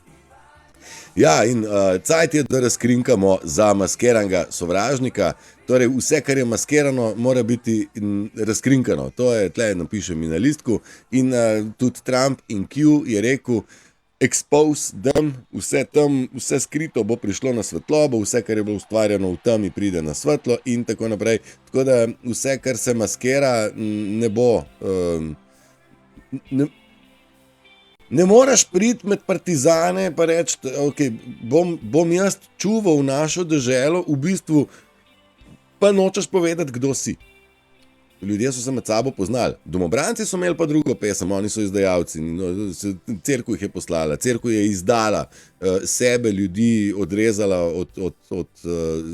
Ja, in cajt je, da razkrinkamo za maskiranega sovražnika. Torej, vse, kar je maskirano, mora biti razkrinkano. To je, tle napišem in na listku. In tudi Trump in Q je rekel, expose them, vse tam, vse skrito bo prišlo na svetlobo, vse, kar je bilo ustvarjeno v temi, pride na svetlo in tako naprej. Tako da vse, kar se maskira, ne bo. Ne moreš priti med partizane pa reči, okay, bom jaz čuval našo deželo, v bistvu pa nočeš povedati, kdo si. Ljudje so se med sabo poznali. Domobranci so imeli pa drugo pesem, oni so izdajalci. Cerkev jih je poslala, cerkev je izdala sebe, ljudi odrezala od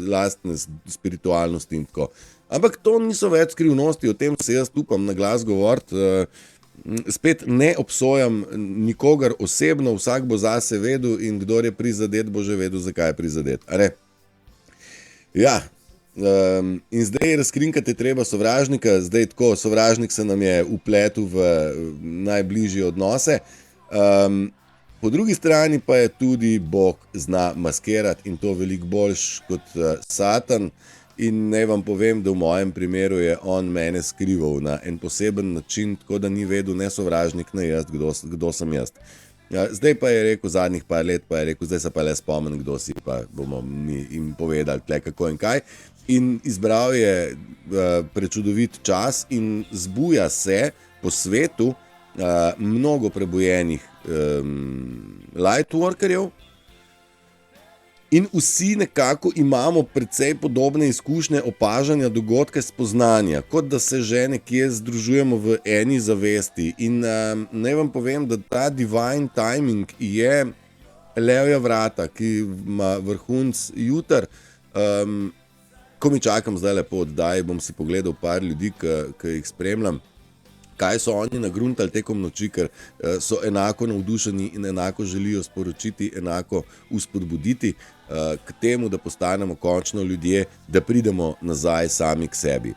lastne spiritualnosti in tako. Ampak to niso več skrivnosti, o tem se jaz upam na glas govoriti. Spet ne obsojam nikogar osebno, vsak bo zase vedel in kdor je prizadet, bo že vedel, zakaj je prizadet. A ne? Ja. In zdaj razkrinkati treba sovražnika, zdaj tako, sovražnik se nam je vpletel v najbližje odnose. Po drugi strani pa je tudi Bog zna maskirati in to veliko boljš kot Satan. In naj vam povem, da v mojem primeru je on mene skrival na en poseben način, tako da ni vedel ne sovražnik, ne jaz, kdo sem jaz. Zdaj pa je rekel, zadnjih par let pa je rekel, zdaj se pa le spomnim, kdo si, pa bomo mi jim povedali tle kako in kaj. In izbral je prečudovit čas in zbuja se po svetu mnogo prebojenih lightworkerjev in vsi nekako imamo precej podobne izkušnje opažanja dogodka, spoznanja, kot da se že nekje združujemo v eni zavesti. In naj vam povem, da ta divine timing je levja vrata, ki ima vrhunc jutr. Ko mi čakam zdaj lepo oddaj, bom si pogledal par ljudi, ki jih spremljam, kaj so oni nagruntali tekom noči, ker so enako navdušeni in enako želijo sporočiti, enako uspodbuditi k temu, da postanemo končno ljudje, da pridemo nazaj sami k sebi.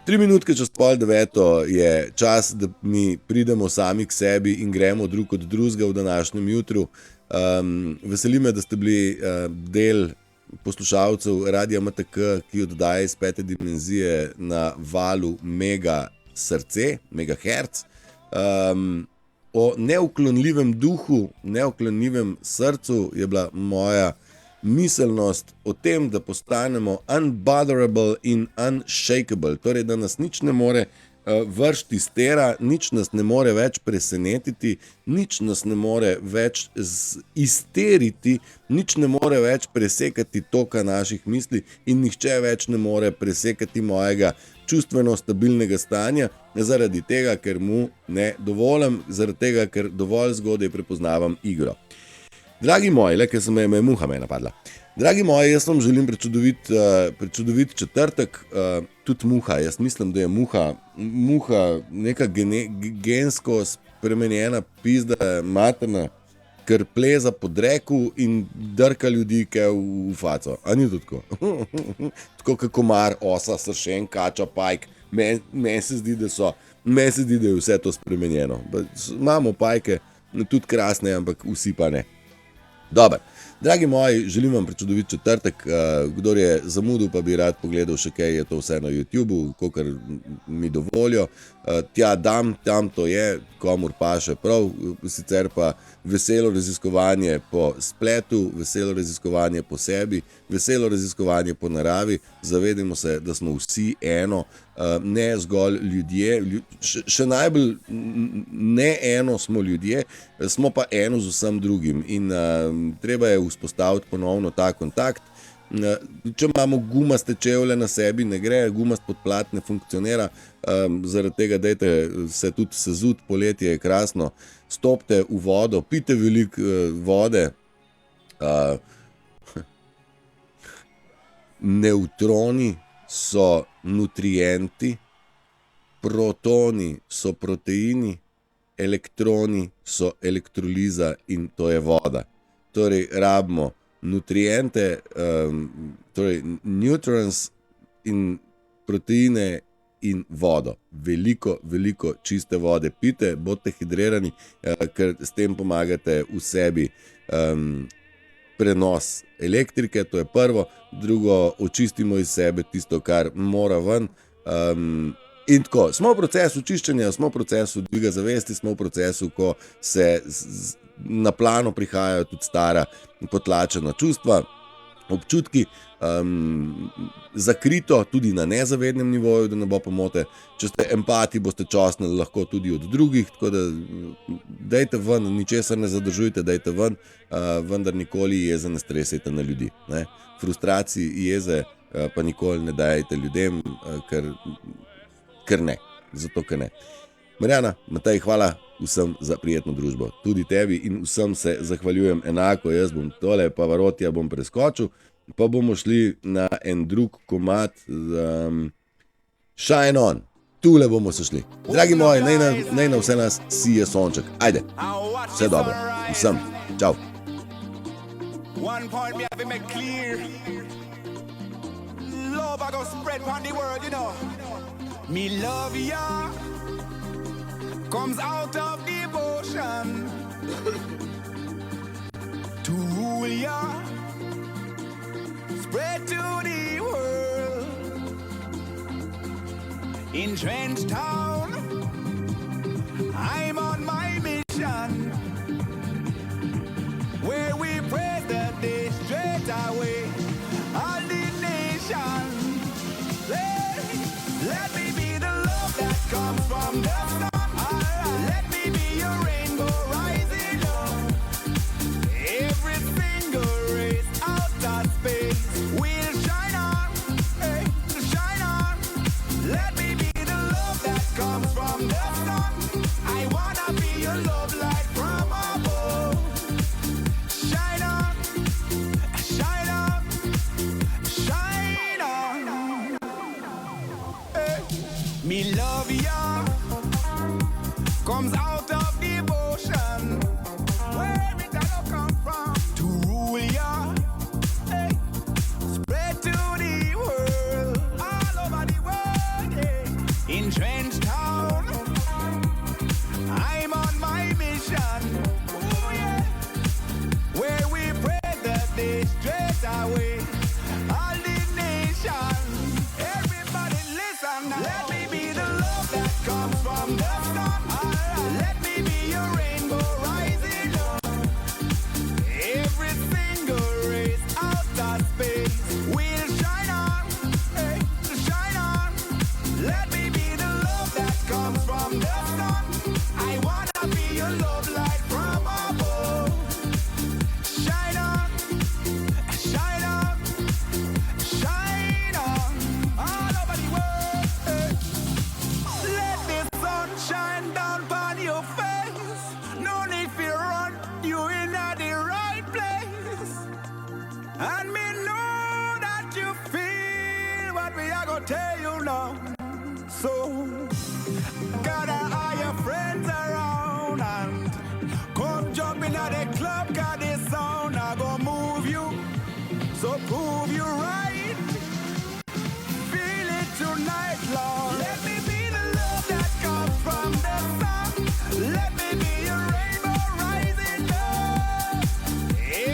3 minutke čez 8:30 je čas, da mi pridemo sami k sebi in gremo drug od drugega v današnjem jutru. Veseli me, da ste bili del poslušalcev Radia MTK, ki oddaja iz 5. dimenzije na valu Mega srce, megahertz. O neuklonljivem duhu, neuklonljivem srcu je bila moja miselnost o tem, da postanemo unbotherable in unshakable, torej da nas nič ne more vršiti iz tera, nič nas ne more več presenetiti, nič nas ne more več izteriti, nič ne more več presekati toka naših misli in nihče več ne more presekati mojega čustveno stabilnega stanja, zaradi tega, ker mu ne dovolim, zaradi tega, ker dovolj zgodaj prepoznavam igro. Dragi moji, le, ker se me je muha napadla. Dragi moji, jaz vam želim prečudovit četrtek, tudi muha. Jaz mislim, da je muha neka gensko spremenjena pizda materna, ker pleza po dreku in drka ljudi v faco. A ni to tako? Tako kot komar, osa, sršen, kača, pajk. Meni se zdi, da je vse to spremenjeno. Imamo pajke, tudi krasne, ampak vsi pa ne. Dobar. Dragi moji, želim vam prečudovit četrtek. Kdor je zamudil, pa bi rad pogledal še kaj, je to vse na YouTubeu, kakor mi dovolijo. Tja dam, tam to je, komur paše prav, sicer pa veselo raziskovanje po spletu, veselo raziskovanje po sebi, veselo raziskovanje po naravi. Zavedimo se, da smo vsi eno, ne zgolj ljudje, še najbolj ne eno smo ljudje, smo pa eno z vsem drugim in treba je vzpostaviti ponovno ta kontakt. Če imamo gumaste čevlje na sebi, ne gre, gumast podplat ne funkcionira, zaradi tega dajte se tudi sezut, poletje je krasno, stopite v vodo, pite veliko vode. Nevtroni so nutrienti, protoni so proteini, elektroni so elektroliza in to je voda. Torej, rabimo nutriente, torej nutrients in proteine in vodo. Veliko čiste vode pite, bodite hidrirani, ker s tem pomagate v sebi prenos elektrike, to je prvo, drugo, očistimo iz sebe tisto, kar mora ven. In tako, smo v procesu čiščenja, smo v procesu dviga zavesti, smo v procesu, ko se na plano prihajajo tudi stara potlačena čustva, občutki, zakrito tudi na nezavednem nivoju, da ne bo pomote. Če ste empati, boste čosnili lahko tudi od drugih, tako da dajte ven, ničesar ne zadržujte, dajte ven, vendar nikoli jeze ne stresajte na ljudi. Ne? Frustraciji, jeze pa nikoli ne dajte ljudem, ker ne, zato ker ne. Marjana, Matej, hvala vsem za prijetno družbo, tudi tebi, in vsem se zahvaljujem enako. Jaz bom tole Pavarotija bom preskočil, pa bomo šli na en drug komad, Shine On. Tule bomo se šli. Dragi moji, naj na vse nas sije sonček. Ajde, vse dobro, vsem, čau. One point me have to make clear. Love I go spread on the world, you know. Me love ya comes out of devotion to rule ya, spread to the world. In Trench Town, I'm on my mission, where we praise the day straight away. All the nation, let me be the love that comes from the sun. Let me be your rainbow rising up. Every single race out of space will shine on, hey, shine on. Let me be the love that comes from the sun. I wanna be your love light from above. Shine on, shine on, shine on. Hey. Me love ya comes out of devotion, where it all come from, to rule ya, hey, spread to the world, all over the world, yeah. In Trench Town, I'm on my mission, ooh yeah, where we pray the day straight away, all the nation, everybody listen now. Let me be the love that comes from the sun. Let me be your rainbow rising up. Every single race out of space will shine on, hey, shine on. Let me be the love that comes from the sun. I wanna be your love light from above. Shine on, shine on, shine on, all over the world. Hey. Let the sun shine down upon your face. No need for run, you in the right place. And me know that you feel what we are gonna tell you now. So gather all your friends around and come jump in at the club, 'cause this sound I gonna move you. So prove you right. Feel it tonight, Lord. Let me be the love that comes from the sun. Let me be your rainbow rising up.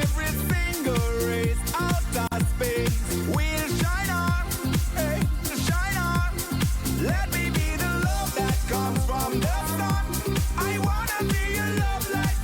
Every single race out of space will shine on, hey, shine on. Let me be the love that comes from the sun. I wanna be your love light